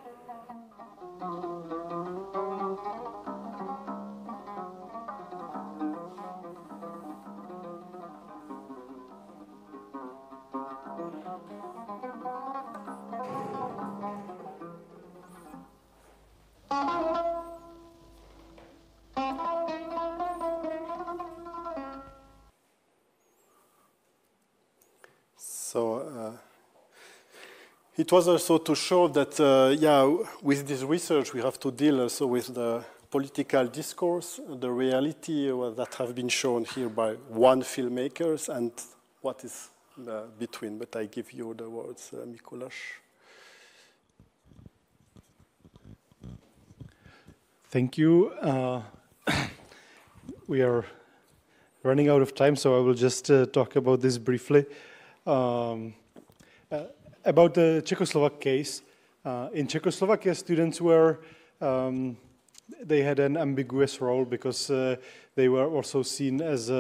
So it was also to show that, with this research we have to deal also with the political discourse, the reality that have been shown here by one filmmaker and what is between. But I give you the words, Mikuláš. Thank you. We are running out of time, so I will just talk about this briefly. About the Czechoslovak case. In Czechoslovakia, students were, they had an ambiguous role because they were also seen as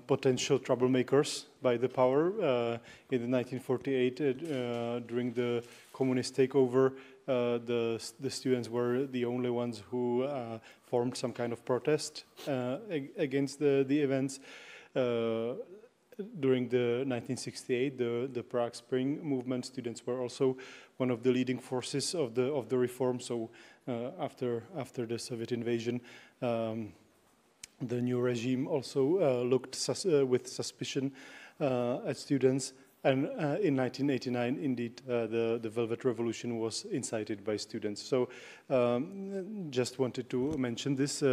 potential troublemakers by the power. In 1948, during the communist takeover, the students were the only ones who formed some kind of protest against the events. During the 1968, the Prague Spring movement, students were also one of the leading forces of the reform. So after the Soviet invasion, the new regime also looked with suspicion at students. And in 1989, indeed, the Velvet Revolution was incited by students. So just wanted to mention this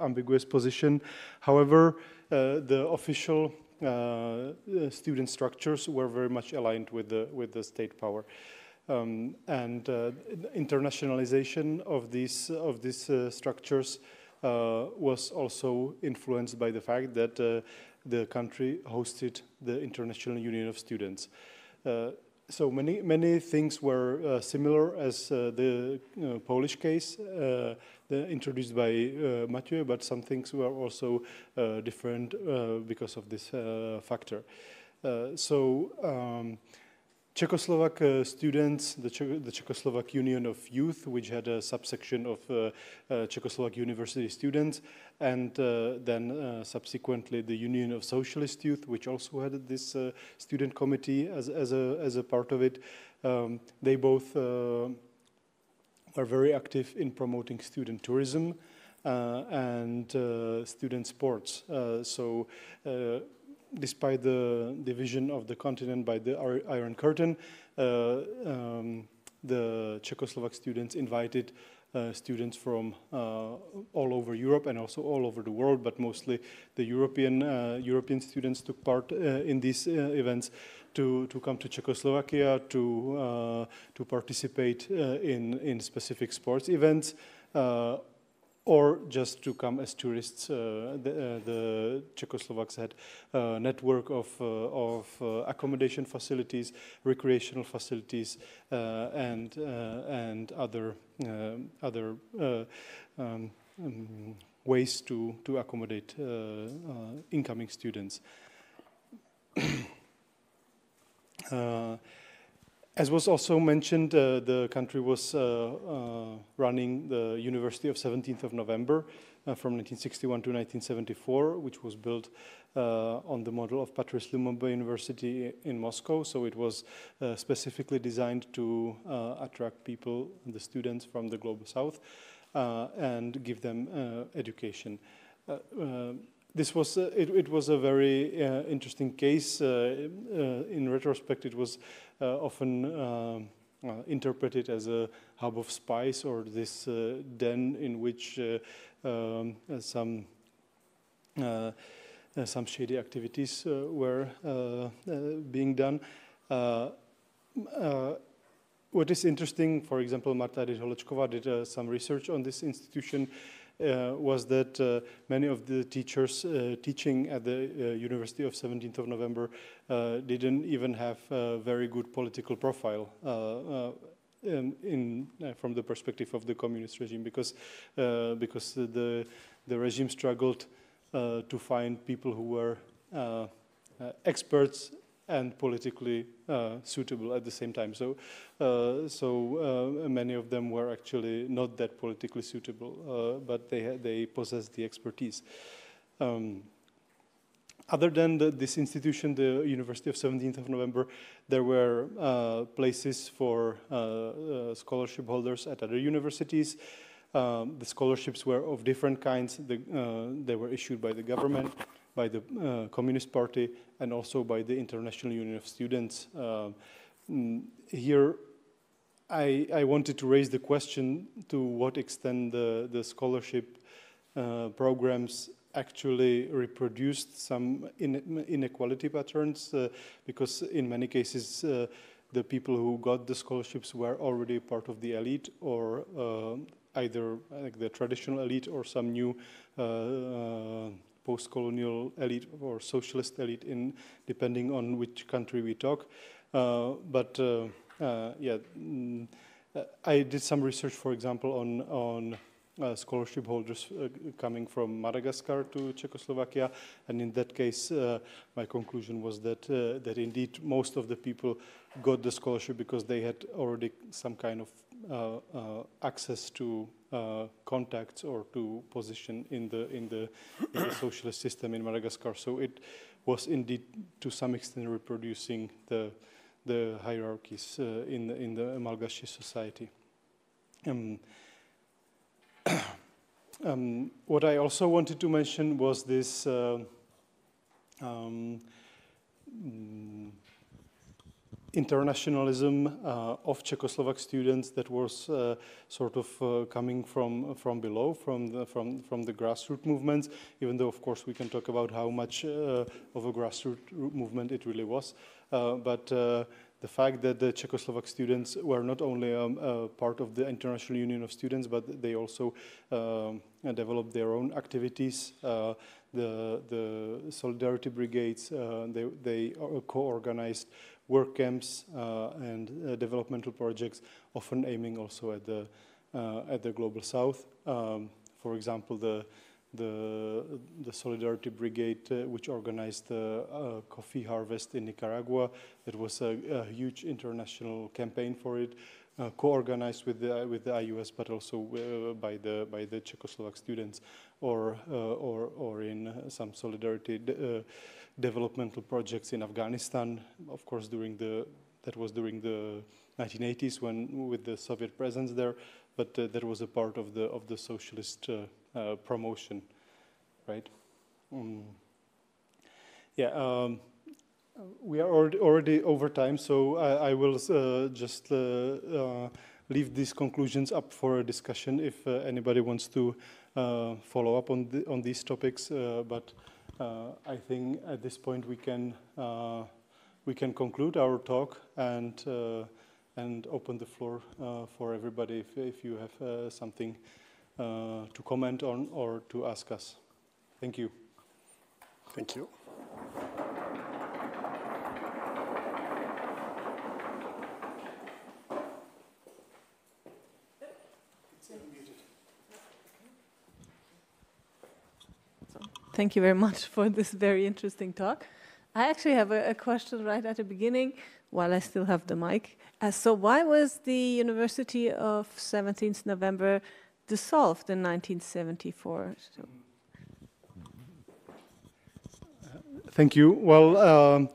ambiguous position. However, the official student structures were very much aligned with the state power, and internationalization of these structures was also influenced by the fact that the country hosted the International Union of Students. So many things were similar as the Polish case introduced by Matthieu, but some things were also different because of this factor. Czechoslovak students, the Czechoslovak Union of Youth, which had a subsection of Czechoslovak University students, and then subsequently the Union of Socialist Youth, which also had this student committee as a part of it. They both are very active in promoting student tourism and student sports. Despite the division of the continent by the Iron Curtain, the Czechoslovak students invited students from all over Europe and also all over the world, but mostly the European students took part in these events to come to Czechoslovakia to participate in specific sports events. Or just to come as tourists. The Czechoslovaks had a network of accommodation facilities, recreational facilities, and other ways to accommodate incoming students. As was also mentioned, the country was running the University of 17th of November from 1961 to 1974, which was built on the model of Patrice Lumumba University in Moscow. So it was specifically designed to attract people, the students from the Global South, and give them education. This was it was a very interesting case. In retrospect, it was often interpreted as a hub of spies or this den in which some shady activities were being done. What is interesting, for example, Marta Holečková did some research on this institution. Was that many of the teachers teaching at the University of 17th of November didn't even have a very good political profile from the perspective of the communist regime, because the regime struggled to find people who were experts and politically suitable at the same time. So many of them were actually not that politically suitable, but they possessed the expertise. Other than this institution, the University of 17th of November, there were places for scholarship holders at other universities. The scholarships were of different kinds. They were issued by the government, by the Communist Party, and also by the International Union of Students. Here, I wanted to raise the question to what extent the scholarship programs actually reproduced some inequality patterns, because in many cases, the people who got the scholarships were already part of the elite, or either like the traditional elite or some new post-colonial elite or socialist elite, depending on which country we talk. I did some research, for example, on scholarship holders coming from Madagascar to Czechoslovakia, and in that case, my conclusion was that indeed most of the people got the scholarship because they had already some kind of access to contacts or to position in the socialist system in Madagascar. So it was indeed to some extent reproducing the hierarchies in the Malgache society. What I also wanted to mention was this internationalism of Czechoslovak students that was sort of coming from below, from the grassroots movements. Even though, of course, we can talk about how much of a grassroots movement it really was, but the fact that the Czechoslovak students were not only a part of the International Union of Students, but they also developed their own activities. The Solidarity Brigades, they co-organized work camps and developmental projects, often aiming also at the Global South. For example, the Solidarity Brigade, which organized the coffee harvest in Nicaragua. It was a huge international campaign for it, co-organized with the IUS, but also by the Czechoslovak students, or in some solidarity developmental projects in Afghanistan. Of course, that was during the 1980s with the Soviet presence there, but that was a part of the socialist promotion, right? We are already over time, so I will just leave these conclusions up for a discussion if anybody wants to follow up on these topics. But I think at this point we can conclude our talk and open the floor for everybody if you have something to comment on or to ask us. Thank you. Thank you. Thank you very much for this very interesting talk. I actually have a question right at the beginning, while I still have the mic. So why was the University of 17th November dissolved in 1974? Thank you. Well,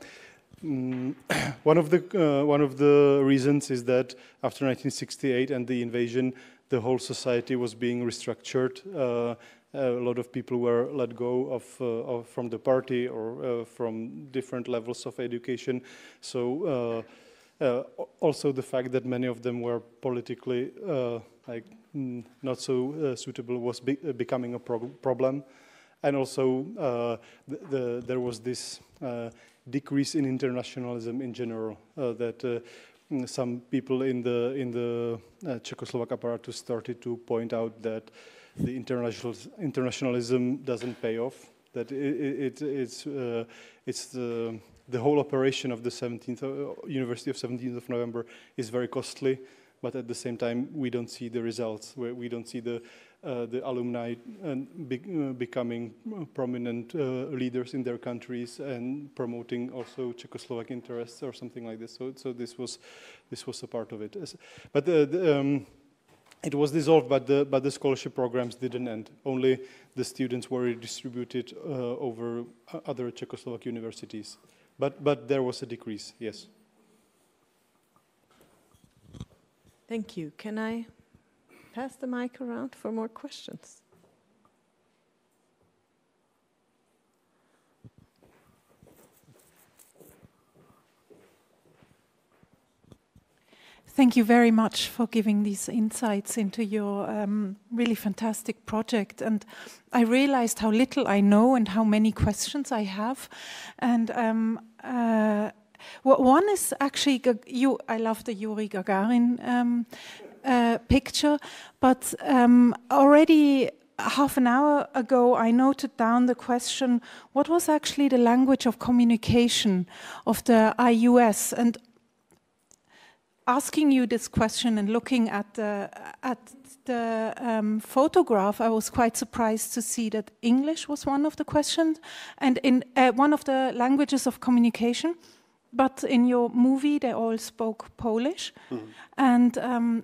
one of the reasons is that after 1968 and the invasion, the whole society was being restructured. A lot of people were let go from the party or from different levels of education. So also the fact that many of them were politically not so suitable was becoming a problem. And also there was this decrease in internationalism in general, that some people in the Czechoslovak apparatus started to point out that the internationalism doesn't pay off, that it's the whole operation of the University of 17th of November is very costly, but at the same time we don't see the results, where we don't see the alumni becoming prominent leaders in their countries and promoting also Czechoslovak interests or something like this. So this was a part of it. But it was dissolved, but the scholarship programs didn't end. Only the students were redistributed over other Czechoslovak universities. But there was a decrease, yes. Thank you. Can I pass the mic around for more questions? Thank you very much for giving these insights into your really fantastic project. And I realized how little I know and how many questions I have. And one is actually, I love the Yuri Gagarin picture, but already half an hour ago I noted down the question, what was actually the language of communication of the IUS? And asking you this question and looking at the photograph, I was quite surprised to see that English was one of the questions and in one of the languages of communication. But in your movie, they all spoke Polish. Mm-hmm. And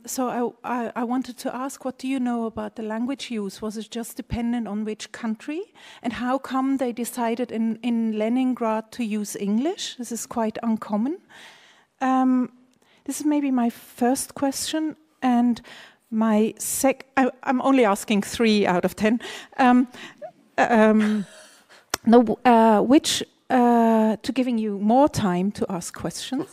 so I wanted to ask, what do you know about the language use? Was it just dependent on which country? And how come they decided in Leningrad to use English? This is quite uncommon. This is maybe my first question, and my I'm only asking 3 out of 10. To giving you more time to ask questions,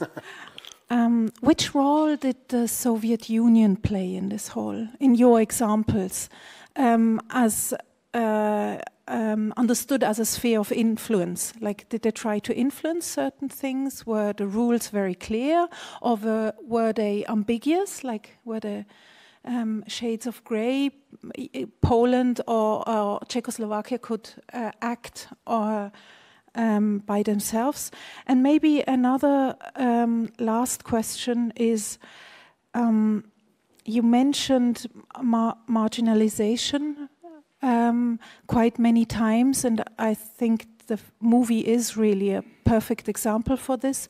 which role did the Soviet Union play in this whole, in your examples, as understood as a sphere of influence? Like, did they try to influence certain things? Were the rules very clear, or were they ambiguous? Like, were the shades of grey? Poland or Czechoslovakia could act by themselves. And maybe another last question is, you mentioned marginalization quite many times, and I think the movie is really a perfect example for this.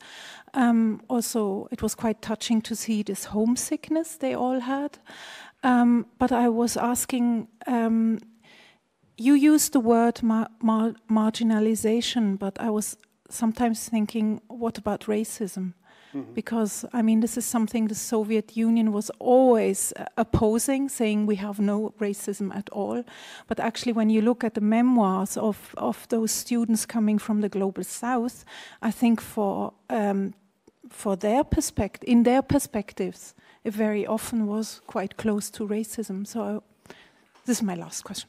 Also, it was quite touching to see this homesickness they all had. But I was asking, you used the word marginalization, but I was sometimes thinking, what about racism? Mm-hmm. Because, I mean, this is something the Soviet Union was always opposing, saying we have no racism at all. But actually, when you look at the memoirs of those students coming from the Global South, I think for for their in their perspectives, it very often was quite close to racism. So this is my last question.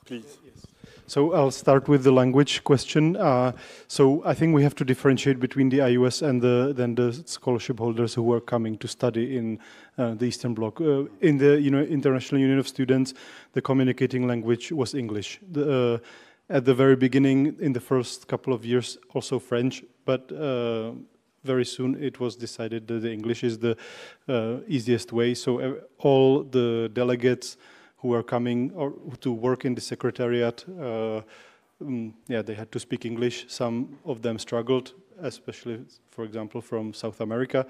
Please. Yes. So I'll start with the language question. So I think we have to differentiate between the IUS and the scholarship holders who were coming to study in the Eastern Bloc. In the International Union of Students, the communicating language was English. At the very beginning, in the first couple of years, also French, but very soon it was decided that the English is the easiest way. So all the delegates who were coming or to work in the secretariat, they had to speak English. Some of them struggled, especially, for example, from South America.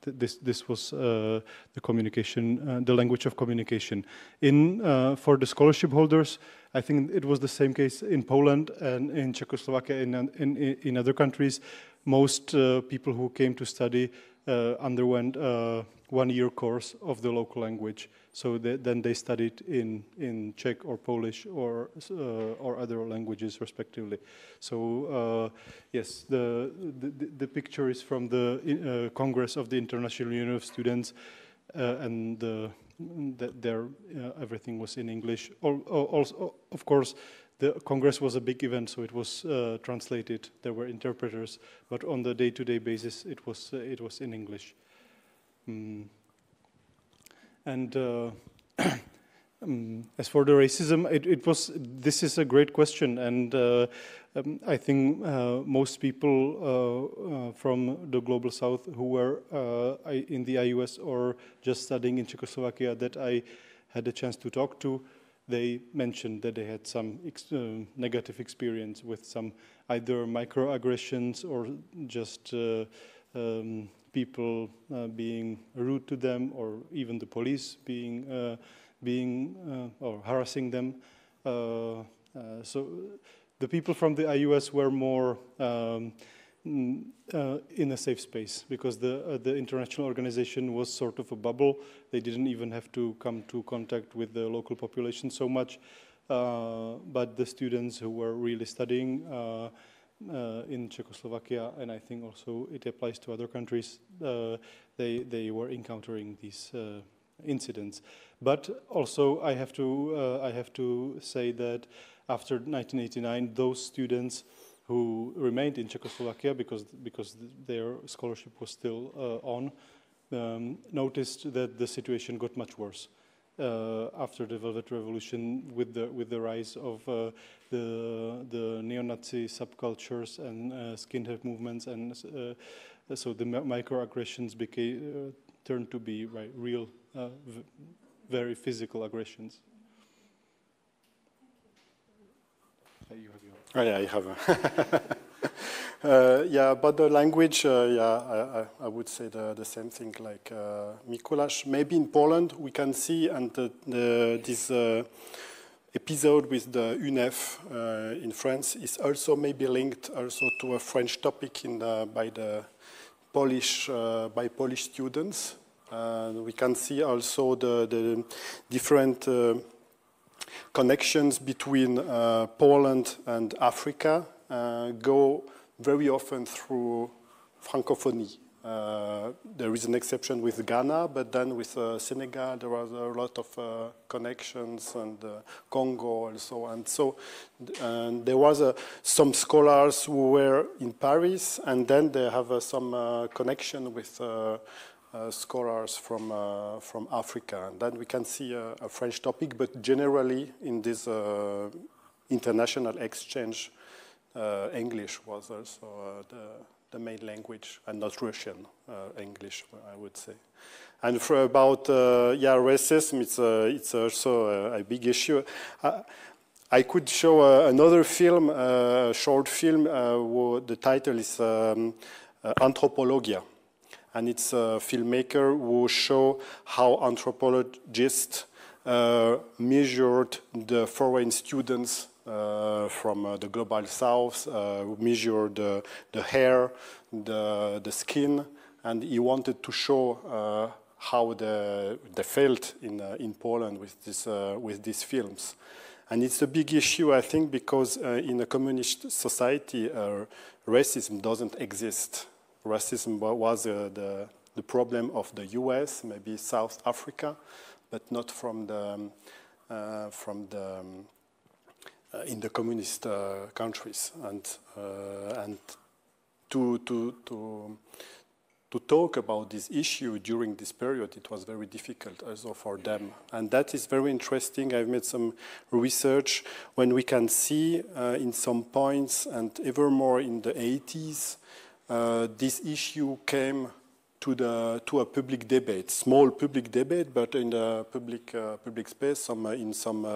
This was the communication, the language of communication. For the scholarship holders, I think it was the same case in Poland and in Czechoslovakia and in other countries. Most people who came to study underwent a one-year course of the local language. So then they studied in Czech or Polish or other languages respectively. So yes, the picture is from the Congress of the International Union of Students, and there everything was in English. Also, of course, the Congress was a big event, so it was translated. There were interpreters, but on the day-to-day basis, it was in English. And as for the racism, this is a great question, and I think most people from the Global South who were in the IUS or just studying in Czechoslovakia that I had a chance to talk to, they mentioned that they had some negative experience with some either microaggressions or just people being rude to them, or even the police or harassing them. So the people from the IUS were more in a safe space, because the international organization was sort of a bubble. They didn't even have to come to contact with the local population so much. But the students who were really studying in Czechoslovakia, and I think also it applies to other countries, they were encountering these incidents. But also I have to say that after 1989, those students who remained in Czechoslovakia because their scholarship was still on, noticed that the situation got much worse. After the Velvet Revolution, with the rise of the neo-Nazi subcultures and skinhead movements, and so the microaggressions turned to be real, very physical aggressions. You have your... Oh, yeah, I have. Yeah, but the language, I would say the same thing like Mikuláš. Maybe in Poland we can see, and this episode with the UNEF in France is also maybe linked also to a French topic by Polish students. We can see also the different connections between Poland and Africa go very often through Francophonie. There is an exception with Ghana, but then with Senegal there was a lot of connections, and Congo also. And so there was some scholars who were in Paris, and then they have some connection with scholars from Africa. And then we can see a French topic, but generally in this international exchange, English was also the main language, and not Russian, English, I would say. And for about racism, it's also a big issue. I could show another film, a short film. The title is Anthropologia, and it's a filmmaker who show how anthropologists measured the foreign students from the global south, measured the hair, the skin, and he wanted to show how they felt in Poland with these films. And it's a big issue, I think, because in a communist society, racism doesn't exist. Racism was the problem of the US, maybe South Africa, but not from the in the communist countries. And to talk about this issue during this period, it was very difficult also for them. And that is very interesting. I've made some research when we can see in some points, and ever more in the 80s, this issue came to a public debate, small public debate, but in the public space, in some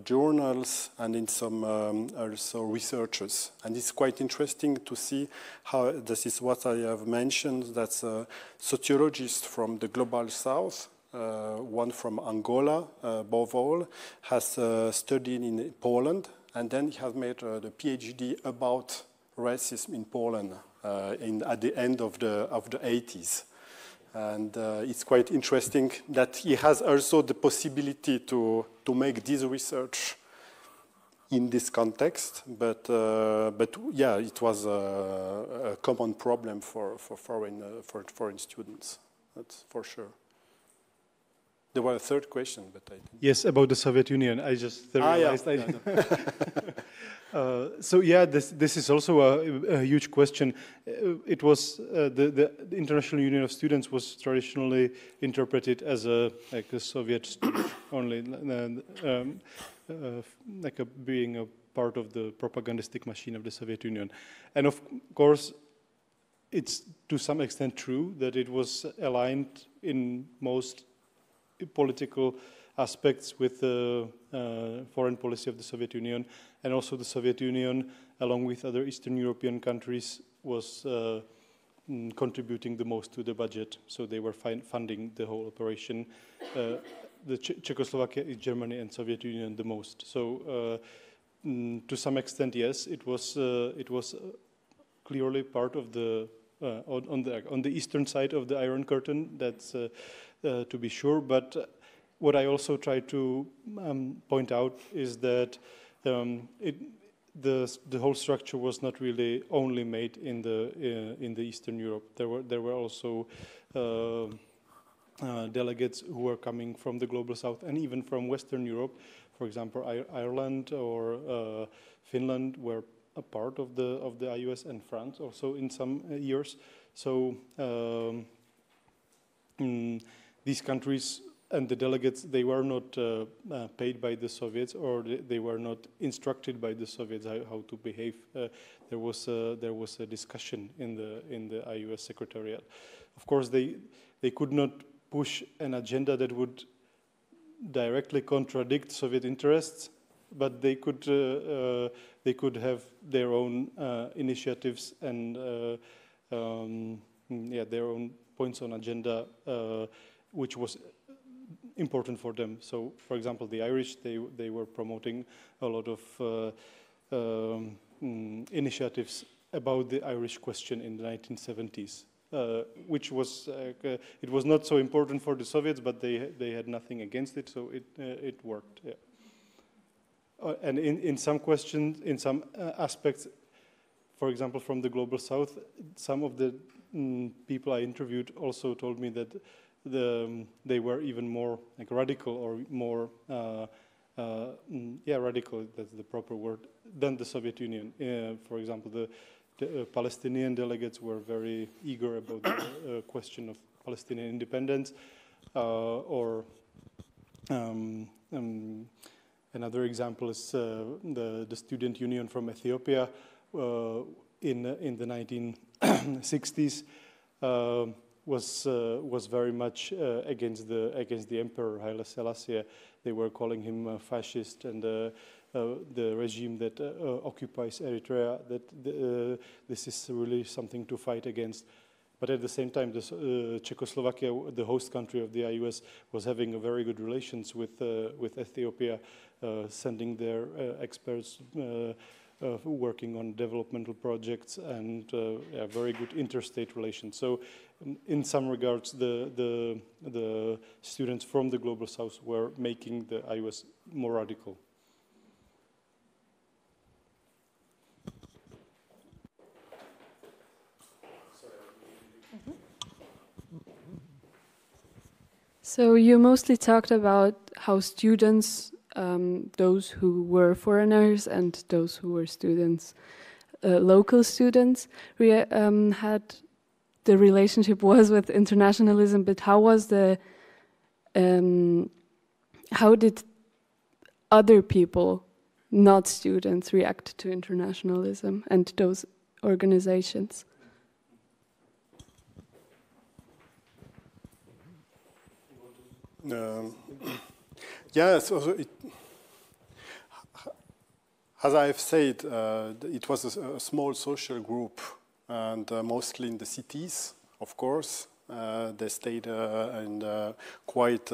journals and in some also researchers. And it's quite interesting to see how, this is what I have mentioned, that sociologists from the Global South, one from Angola, above all, has studied in Poland, and then he has made the PhD about racism in Poland at the end of the 80s. And it's quite interesting that he has also the possibility to make this research in this context. But yeah, it was a common problem for foreign students. That's for sure. There was a third question, but I think. Yes, about the Soviet Union. I just realized. So yeah, this is also a huge question. It was the International Union of Students was traditionally interpreted as a Soviet student only, being a part of the propagandistic machine of the Soviet Union. And of course, it's to some extent true that it was aligned in most political aspects with the foreign policy of the Soviet Union, and also the Soviet Union, along with other Eastern European countries, was contributing the most to the budget. So they were funding the whole operation. The Czechoslovakia, Germany, and Soviet Union the most. So to some extent, yes, it was clearly part of the on the eastern side of the Iron Curtain. That's to be sure, but what I also try to point out is that the whole structure was not really only made in the Eastern Europe. There were also delegates who were coming from the Global South and even from Western Europe. For example, Ireland or Finland were a part of the IUS, and France also in some years. So these countries and the delegates, they were not paid by the Soviets, or they were not instructed by the Soviets how to behave. There was a discussion in the IUS Secretariat. Of course, they could not push an agenda that would directly contradict Soviet interests, but they could have their own initiatives and their own points on agenda, which was important for them. So, for example, the Irish, they were promoting a lot of initiatives about the Irish question in the 1970s, which was it was not so important for the Soviets, but they had nothing against it, so it worked. Yeah. And in some questions, in some aspects, for example, from the Global South, some of the people I interviewed also told me that they were even more like radical, or more radical, that's the proper word, than the Soviet Union. For example, the Palestinian delegates were very eager about the question of Palestinian independence, or another example is the student union from Ethiopia in the 1960s. Was very much against the emperor Haile Selassie. They were calling him a fascist, and the regime that occupies Eritrea, that this is really something to fight against. But at the same time, Czechoslovakia, the host country of the IUS, was having a very good relations with Ethiopia, sending their experts working on developmental projects, and very good interstate relations. So in some regards, the students from the Global South were making the IUS more radical. So you mostly talked about how students, those who were foreigners and those who were students, local students, had the relationship was with internationalism, but how was how did other people, not students, react to internationalism and those organizations? Yes, as I've said, it was a small social group, and mostly in the cities, of course. They stayed in quite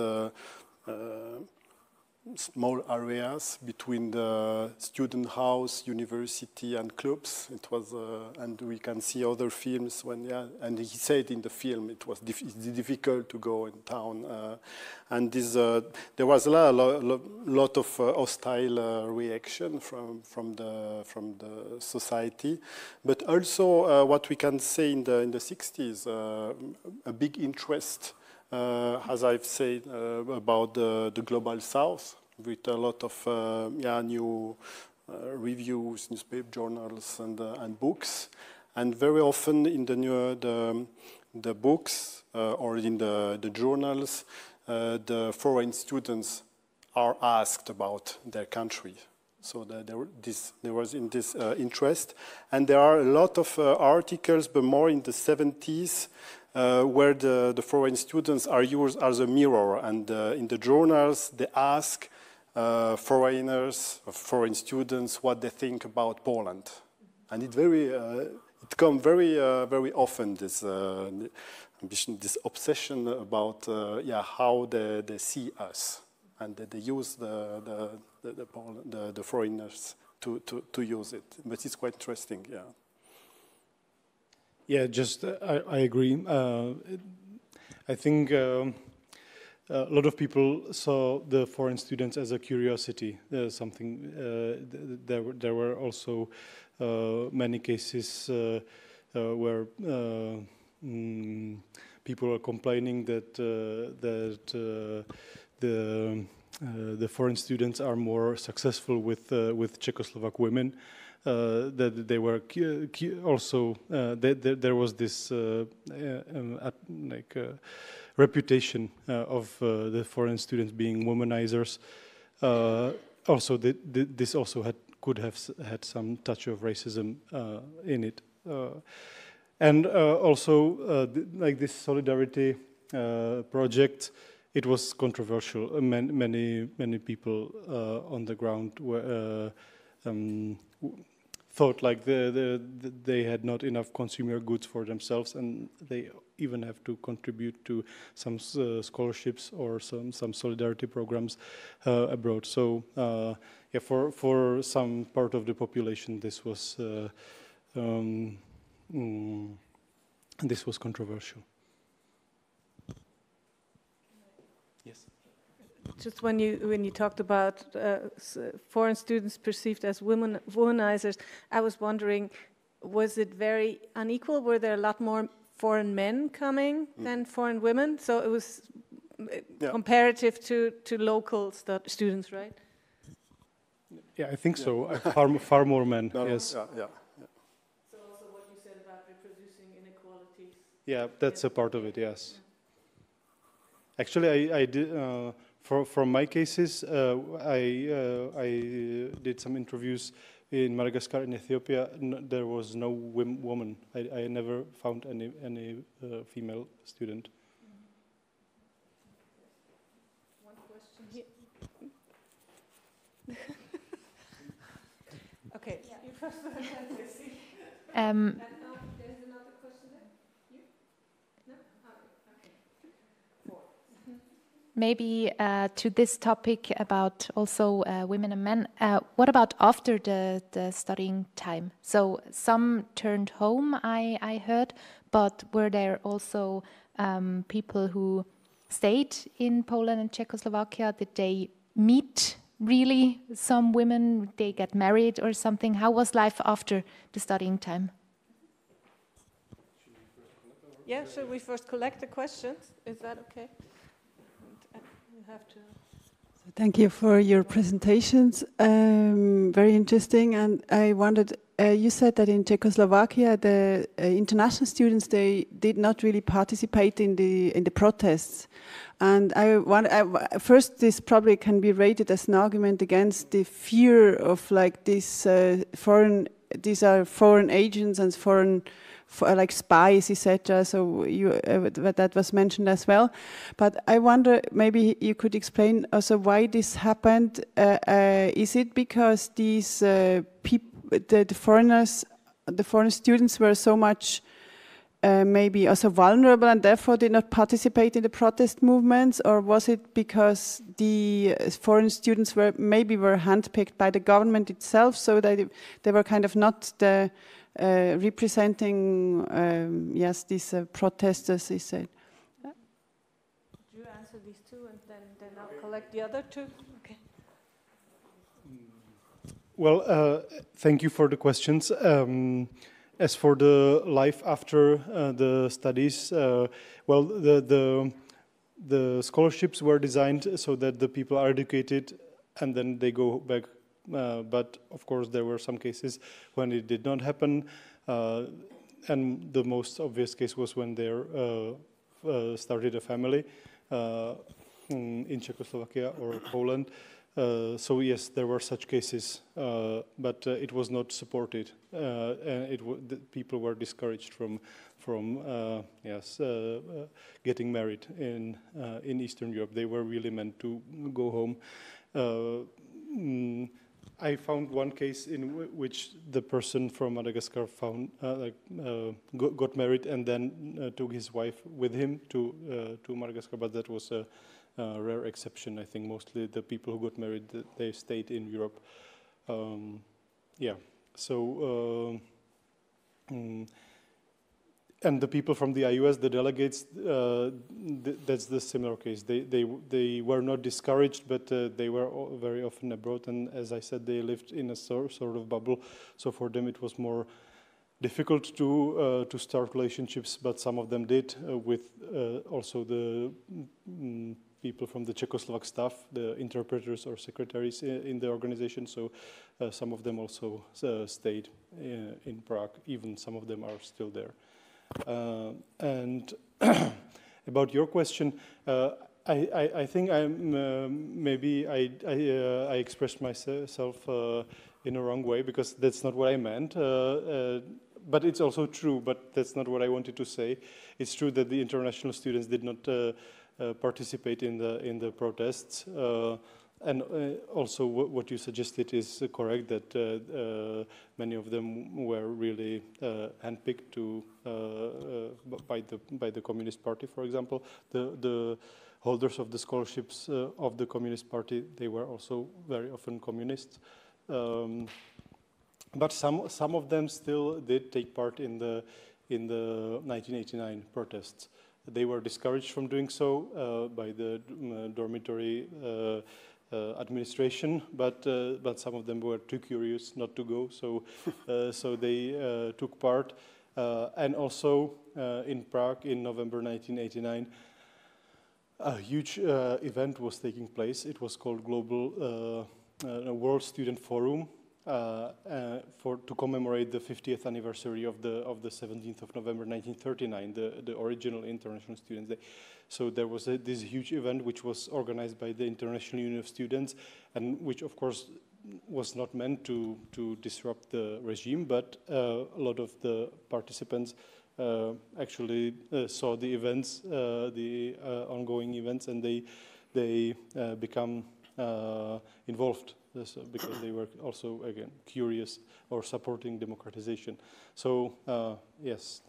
small areas between the student house, university, and clubs. It was, and we can see other films when, and he said in the film it was difficult to go in town, and this there was a lot of hostile reaction from the society, but also what we can say in the 60s, a big interest. As I've said about the global south, with a lot of new reviews, newspaper journals, and books, and very often in the books or in the journals, the foreign students are asked about their country. So there was in this interest, and there are a lot of articles, but more in the 70s. Where the foreign students are used as a mirror, and in the journals they ask foreign students what they think about Poland, and it comes very often, this ambition, this obsession about how they see us, and they use the foreigners to use it. But it's quite interesting, yeah. Yeah, just I agree. I think a lot of people saw the foreign students as a curiosity, something. There were also many cases where people are complaining that the foreign students are more successful with Czechoslovak women. That they were also there was this reputation of the foreign students being womanizers. Also, this also could have had some touch of racism in it, and also like this solidarity project. It was controversial. Many people on the ground were. Thought like they had not enough consumer goods for themselves, and they even have to contribute to some scholarships or some solidarity programs abroad. So for some part of the population, this was controversial. Yes. Just when you talked about foreign students perceived as womanizers, I was wondering, was it very unequal? Were there a lot more foreign men coming than foreign women? So it was comparative to local students, right? Yeah, I think so. Far more men. Yes. Yeah. So also what you said about reproducing inequalities. Yeah, that's a part of it. Yes. Actually, I did. For my cases, I did some interviews in Madagascar and Ethiopia. There was no woman. I never found any female student. One question here. Okay. Yeah. You first. There's another question there. You? No. Okay. Maybe to this topic about also women and men, what about after the studying time? So some turned home, I heard, but were there also people who stayed in Poland and Czechoslovakia? Did they meet really some women? Did they get married or something? How was life after the studying time? Yeah, should we first collect the questions? Is that okay? You have to. Thank you for your presentations. Very interesting. And I wondered, you said that in Czechoslovakia, the international students, they did not really participate in the protests. And first, this probably can be rated as an argument against the fear of like this these are foreign agents and foreign like spies, etc. So that was mentioned as well. But I wonder, maybe you could explain also why this happened. Is it because these the foreign students were so much maybe also vulnerable and therefore did not participate in the protest movements, or was it because the foreign students were handpicked by the government itself, so that they were kind of not the representing, these protesters, he said. Could you answer these two and then I'll collect the other two? Okay. Well, thank you for the questions. As for the life after the studies, well, the scholarships were designed so that the people are educated and then they go back. But of course, there were some cases when it did not happen, and the most obvious case was when they started a family in Czechoslovakia or Poland. So yes, there were such cases, but it was not supported, and the people were discouraged from getting married in Eastern Europe. They were really meant to go home. I found one case in which the person from Madagascar got married and then took his wife with him to Madagascar, but that was a rare exception. I think mostly the people who got married, they stayed in Europe. And the people from the IUS, the delegates, that's the similar case. They were not discouraged, but they were very often abroad. And as I said, they lived in a sort of bubble. So for them, it was more difficult to start relationships. But some of them did with also the people from the Czechoslovak staff, the interpreters or secretaries in the organization. So some of them also stayed in Prague. Even some of them are still there. And about your question, I think maybe I expressed myself in a wrong way, because that's not what I meant. But it's also true, but that's not what I wanted to say. It's true that the international students did not participate in the protests. And also what you suggested is correct, that many of them were really handpicked by the Communist Party, for example. The holders of the scholarships of the Communist Party, they were also very often communists. But some of them still did take part in the 1989 protests. They were discouraged from doing so by the dormitory administration, but some of them were too curious not to go, so they took part. And also in Prague in November 1989, a huge event was taking place. It was called Global World Student Forum to commemorate the 50th anniversary of the 17th of November 1939, the original International Students' Day. So there was this huge event which was organized by the International Union of Students, and which of course was not meant to disrupt the regime, but a lot of the participants actually saw the events, the ongoing events, and they become involved, because they were also, again, curious or supporting democratization. So yes,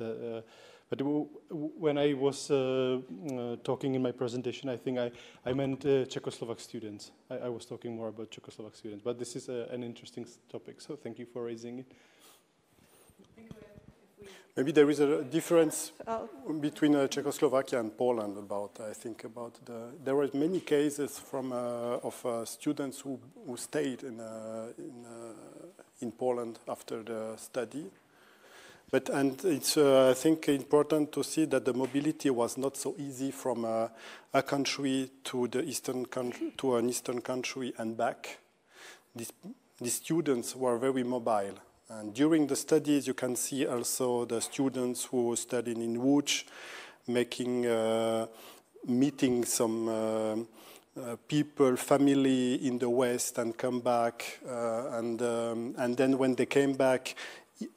but when I was talking in my presentation, I think I meant Czechoslovak students. I was talking more about Czechoslovak students, but this is an interesting topic, so thank you for raising it. Maybe there is a difference between Czechoslovakia and Poland. There were many cases of students who stayed in Poland after the study, And it's, I think, important to see that the mobility was not so easy from a country to an eastern country and back. The students were very mobile. And during the studies, you can see also the students who studied in Łódź meeting some people, family in the West and come back. And then when they came back,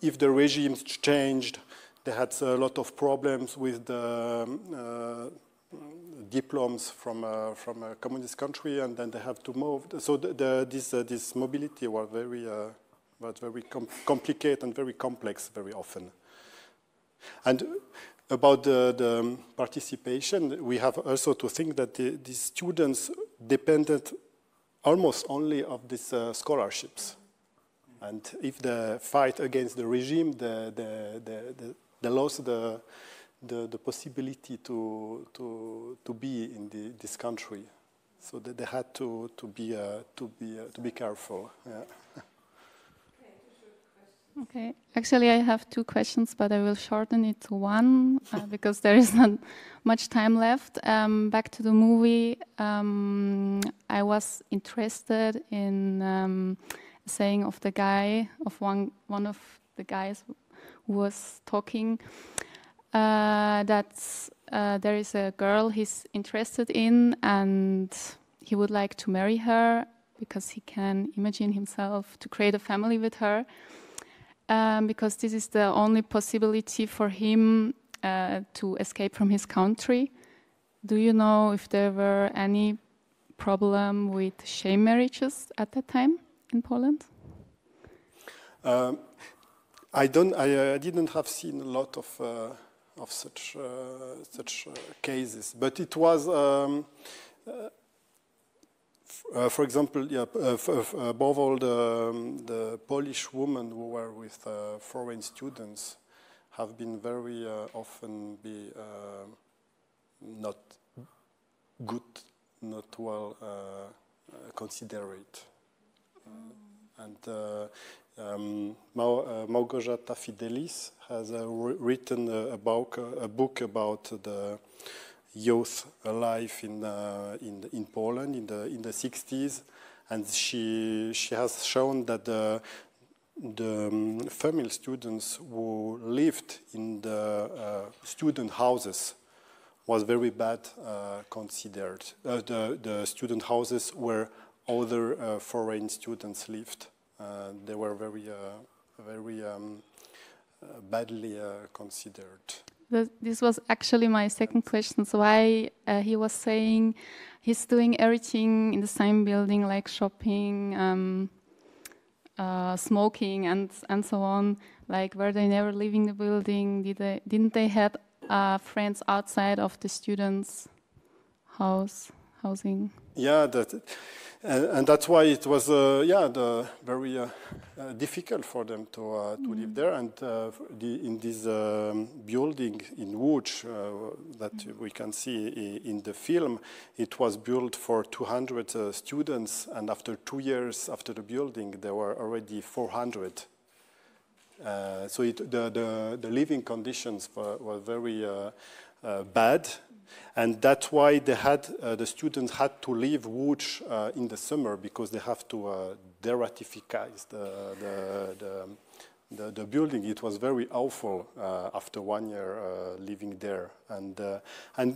if the regimes changed, they had a lot of problems with the diplomas from a communist country, and then they have to move. So this mobility was very complicated and very complex very often. And about the participation, we have also to think that these students depended almost only on these scholarships. And if they fight against the regime, they lost the possibility to be in this country. So they had to be careful. Yeah. Okay, actually I have two questions, but I will shorten it to one because there is not much time left. Back to the movie, I was interested in saying of the guy, of one of the guys who was talking, that there is a girl he's interested in and he would like to marry her because he can imagine himself to create a family with her. Because this is the only possibility for him to escape from his country. Do you know if there were any problem with sham marriages at that time in Poland? I didn't have seen a lot of such cases, but it was. For example, above all, the Polish women who were with foreign students have been very often not good, not well considerate. And Małgorzata Fidelis has written a book about the youth life in Poland in the 60s, and she has shown that the female students who lived in the student houses was very bad considered. The student houses where other foreign students lived, they were very badly considered. This was actually my second question. So why he was saying he's doing everything in the same building, like shopping, smoking, and so on. Like, were they never leaving the building? Didn't they have friends outside of the students' housing? Yeah, and that's why it was very difficult for them to live there. And in this building in Łódź that we can see in the film, it was built for 200 students, and after 2 years after the building, there were already 400. So the living conditions were very bad. And that's why the students had to leave Łódź in the summer, because they have to deratify the building. It was very awful after 1 year living there. And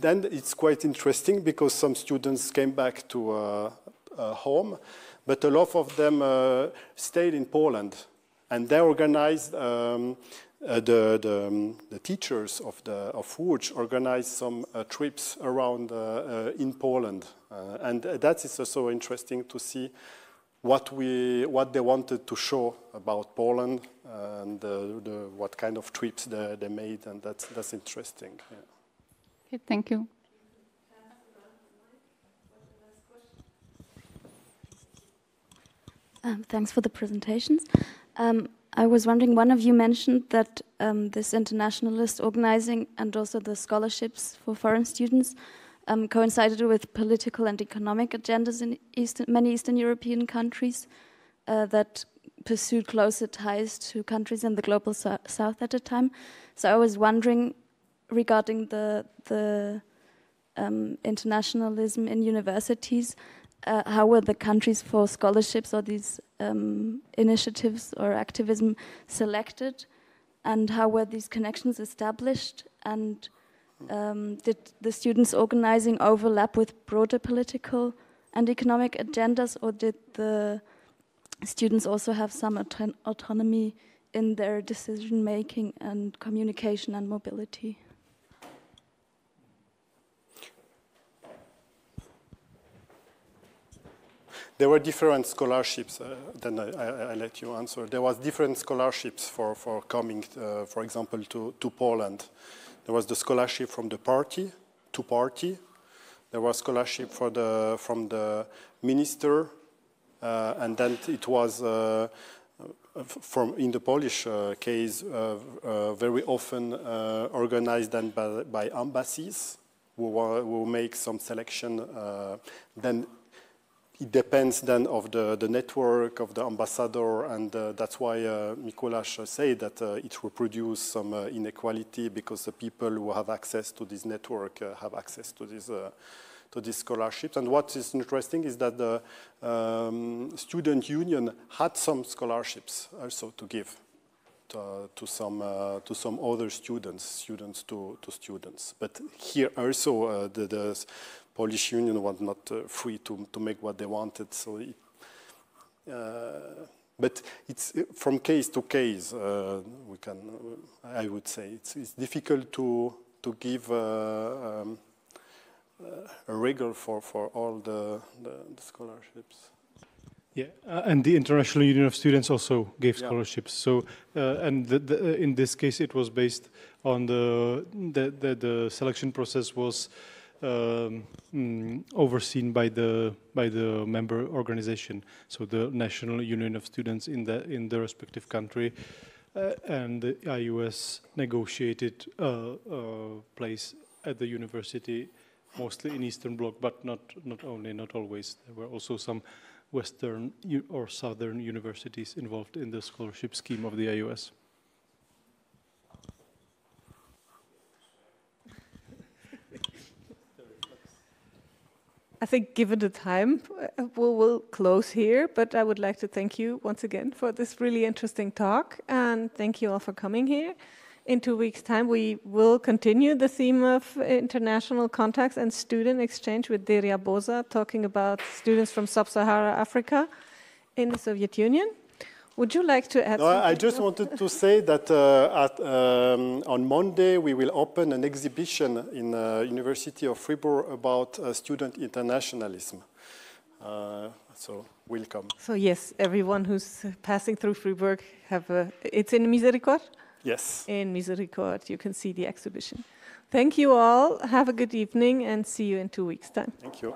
then it's quite interesting because some students came back to home, but a lot of them stayed in Poland, and they organized. The teachers of Łódź organized some trips around in Poland, and that is also interesting to see what they wanted to show about Poland and what kind of trips they made, and that's interesting. Yeah. Okay, thank you. Thanks for the presentations. I was wondering, one of you mentioned that this internationalist organizing and also the scholarships for foreign students coincided with political and economic agendas in many Eastern European countries that pursued closer ties to countries in the global south at the time. So I was wondering regarding the internationalism in universities, how were the countries for scholarships or these initiatives or activism selected, and how were these connections established, and did the students organizing overlap with broader political and economic agendas, or did the students also have some autonomy in their decision making and communication and mobility? There were different scholarships, then I let you answer. There was different scholarships for coming, for example, to Poland. There was the scholarship from the party, to party. There was scholarship from the minister, and then it was, in the Polish case, very often organized then by embassies who make some selection. Then it depends then of the network of the ambassador, and that's why Mikuláš said that it reproduces some inequality, because the people who have access to this network have access to these scholarships. And what is interesting is that the student union had some scholarships also to give to some other students to students. But here also the Polish Union was not free to make what they wanted. So, but it's from case to case. I would say, it's difficult to give a rigor for all the scholarships. Yeah, and the International Union of Students also gave scholarships. So, and in this case, it was based on the selection process was overseen by the member organization, so the National Union of Students in the respective country, and the IUS negotiated a place at the university, mostly in Eastern Bloc, but not always. There were also some Western or Southern universities involved in the scholarship scheme of the IUS. I think given the time, we'll close here, but I would like to thank you once again for this really interesting talk, and thank you all for coming here. In 2 weeks' time, we will continue the theme of international contacts and student exchange with Deria Boza, talking about students from Sub-Saharan Africa in the Soviet Union. Would you like to add something? I just wanted to say that on Monday we will open an exhibition in the University of Fribourg about student internationalism. So welcome. So yes, everyone who's passing through Fribourg it's in Misericorde? Yes. In Misericorde, you can see the exhibition. Thank you all. Have a good evening and see you in 2 weeks' time. Thank you.